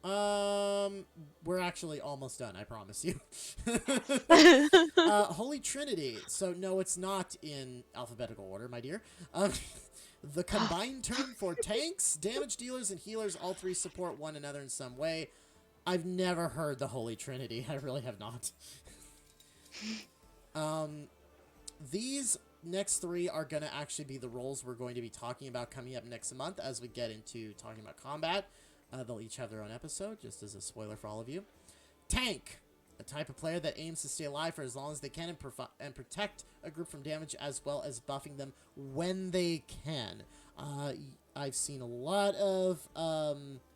We're actually almost done, I promise you. Holy Trinity. So, no, it's not in alphabetical order, my dear. The combined term for tanks, damage dealers, and healers, all three support one another in some way. I've never heard the Holy Trinity. I really have not. These next three are going to actually be the roles we're going to be talking about coming up next month as we get into talking about combat. They'll each have their own episode, just as a spoiler for all of you. Tank, a type of player that aims to stay alive for as long as they can and protect a group from damage, as well as buffing them when they can. I've seen a lot of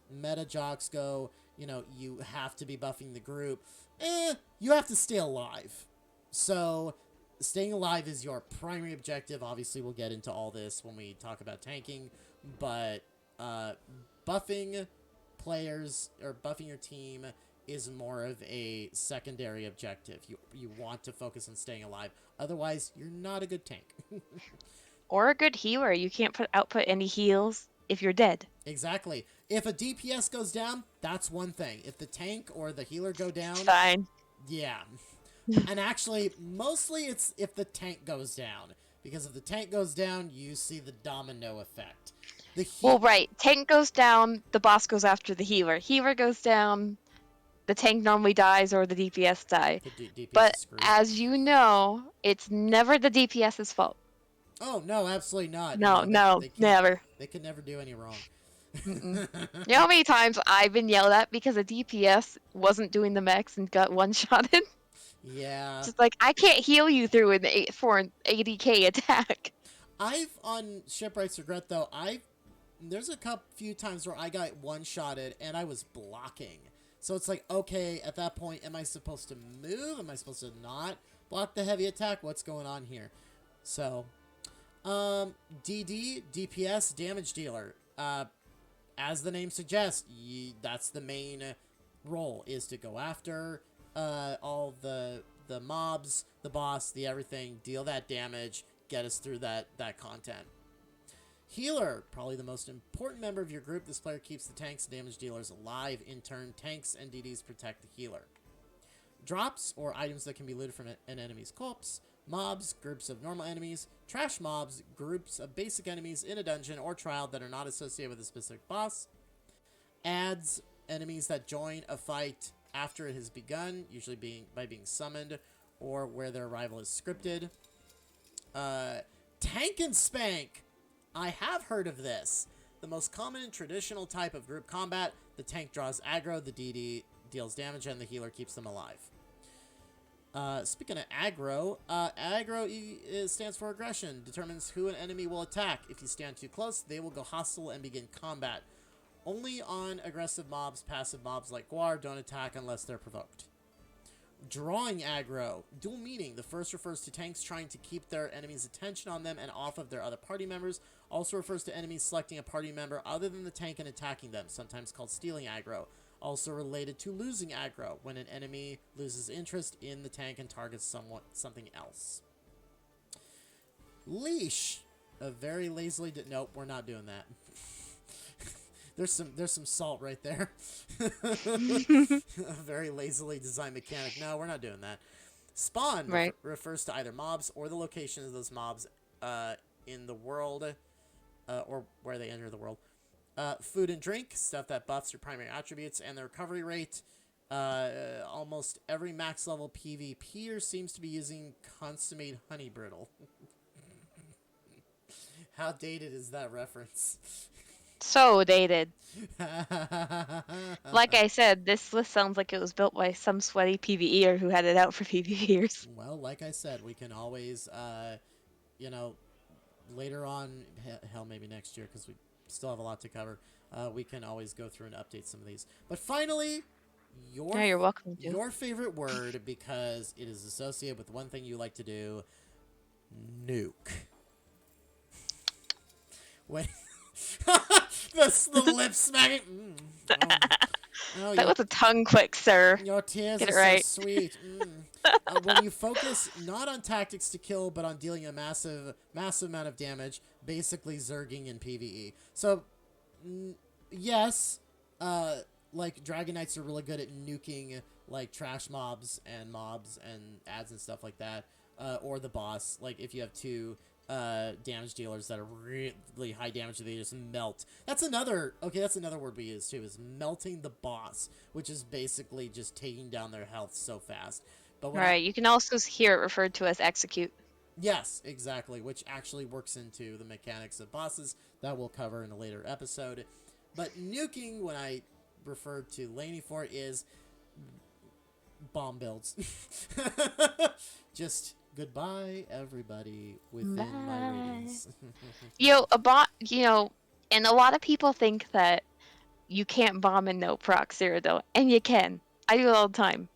meta jocks go, you have to be buffing the group. You have to stay alive. So staying alive is your primary objective. Obviously, we'll get into all this when we talk about tanking, but buffing players or buffing your team is more of a secondary objective. You want to focus on staying alive. Otherwise, you're not a good tank. Or a good healer. You can't output any heals if you're dead. Exactly. If a DPS goes down, that's one thing. If the tank or the healer go down, it's fine. Yeah. And actually, mostly it's if the tank goes down. Because if the tank goes down, you see the domino effect. Well, right. Tank goes down, the boss goes after the healer. Healer goes down, the tank normally dies or the DPS die. DPS but is screwed. As you know, it's never the DPS's fault. Oh, no, absolutely not. No, never. They can never do any wrong. You know how many times I've been yelled at because a DPS wasn't doing the max and got one-shotted? Yeah. Just like, I can't heal you through for an 80k attack. On Shipwright's Regret, though, there's a few times where I got one-shotted and I was blocking. So it's like, okay, at that point, am I supposed to move? Am I supposed to not block the heavy attack? What's going on here? So, DPS, damage dealer. As the name suggests, that's the main role, is to go after all the mobs, the boss, the everything, deal that damage, get us through that content. Healer, probably the most important member of your group. This player keeps the tanks and damage dealers alive. In turn, tanks and DDs protect the healer. Drops, or items that can be looted from an enemy's corpse. Mobs, groups of normal enemies. Trash mobs, groups of basic enemies in a dungeon or trial that are not associated with a specific boss. Adds, enemies that join a fight after it has begun, usually by being summoned, or where their arrival is scripted. Tank and Spank. I have heard of this. The most common and traditional type of group combat. The tank draws aggro, the DD deals damage, and the healer keeps them alive. Speaking of aggro, stands for aggression. Determines who an enemy will attack. If you stand too close, they will go hostile and begin combat. Only on aggressive mobs, passive mobs like Guar don't attack unless they're provoked. Drawing aggro. Dual meaning. The first refers to tanks trying to keep their enemy's attention on them and off of their other party members. Also refers to enemies selecting a party member other than the tank and attacking them, sometimes called stealing aggro. Also related to losing aggro, when an enemy loses interest in the tank and targets something else. Leash. A very lazily... Nope, we're not doing that. there's some salt right there. A very lazily designed mechanic. No, we're not doing that. Spawn Right. refers to either mobs or the location of those mobs in the world or where they enter the world. Food and drink, stuff that buffs your primary attributes, and the recovery rate. Almost every max level PvPer seems to be using consummate honey brittle. How dated is that reference? So dated. Like I said, this list sounds like it was built by some sweaty PvEer who had it out for PvEers. Well, like I said, we can always, you know, later on, hell, maybe next year, because we still have a lot to cover. We can always go through and update some of these. But finally, Yeah, you're welcome to. your favorite word, because it is associated with one thing you like to do: nuke. Wait, the lip smacking. Oh, That was a tongue click, sir. your tears Get are it right. so sweet. When you focus not on tactics to kill, but on dealing a massive amount of damage, basically zerging in PvE. So, yes, like Dragon Knights are really good at nuking like trash mobs and ads and stuff like that, or the boss. Like if you have two damage dealers that are really high damage, they just melt. That's another word we use too, is melting the boss, which is basically just taking down their health so fast. But Right, you can also hear it referred to as execute. yes, exactly, which actually works into the mechanics of bosses that we'll cover in a later episode. But nuking, when I referred to Lainy for it, is bomb builds. Just goodbye, everybody, within my ratings. And a lot of people think that you can't bomb in no proc Cyrodiil, and you can. I do it all the time.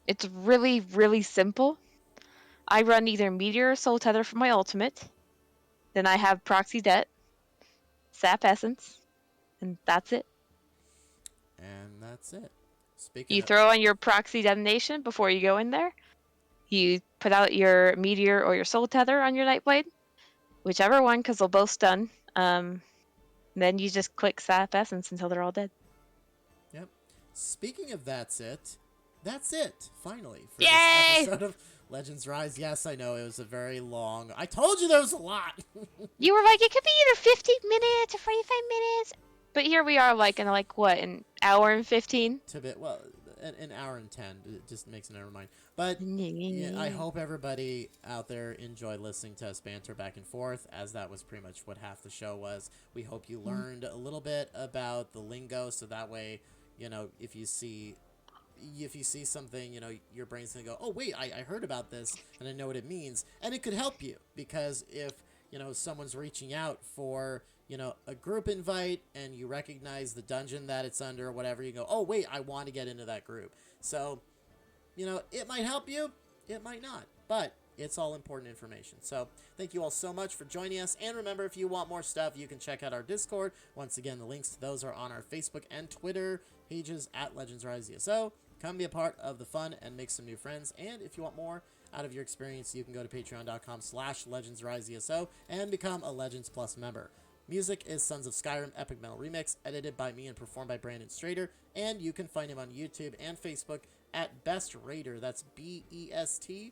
It's really, really simple. I run either Meteor or Soul Tether for my ultimate. Then I have Proxy Det, Sap Essence, and that's it. And that's it. Speaking You of, throw on your Proxy Detonation before you go in there. You put out your Meteor or your Soul Tether on your Nightblade, whichever one, because they'll both stun. Then you just click Sap Essence until they're all dead. yep. Speaking of that's it, finally, for Yay! this episode of Legends Rise. Yes, I know, it was a very long... I told you there was a lot! You were like, it could be either 15 minutes or 45 minutes. But here we are, an hour and 15? Well, an hour and 10. It just makes it never mind. But yeah, I hope everybody out there enjoyed listening to us banter back and forth, as that was pretty much what half the show was. We hope you learned a little bit about the lingo, so that way, if you see something, your brain's gonna go, oh wait, I heard about this and I know what it means, and it could help you, because if someone's reaching out for a group invite and you recognize the dungeon that it's under or whatever, you go, oh wait, I want to get into that group. So it might help you, it might not, but it's all important information. So thank you all so much for joining us, and remember, if you want more stuff, you can check out our Discord. Once again, the links to those are on our Facebook and Twitter pages at Legends Rise ESO. Come be a part of the fun and make some new friends. And if you want more out of your experience, you can go to patreon.com/legendsriseeso and become a Legends Plus member. Music is Sons of Skyrim Epic Metal Remix, edited by me and performed by Brandon Strader. And you can find him on YouTube and Facebook at Best Raider. That's BESTRADER.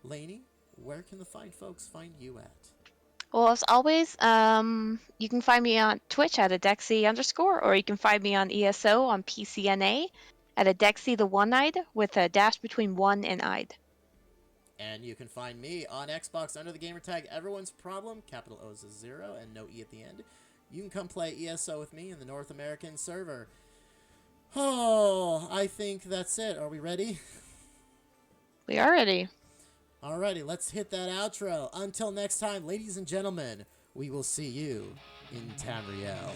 Lainy, where can the fine folks find you at? Well, as always, you can find me on Twitch at adexy_, or you can find me on ESO on PCNA at adexy the one-eyed with a dash between one and eyed. And you can find me on Xbox under the gamertag Everyone's Problem, capital O is a 0 and no E at the end. You can come play ESO with me in the North American server. Oh, I think that's it. Are we ready? We are ready. Alrighty, let's hit that outro. Until next time, ladies and gentlemen, we will see you in Tamriel.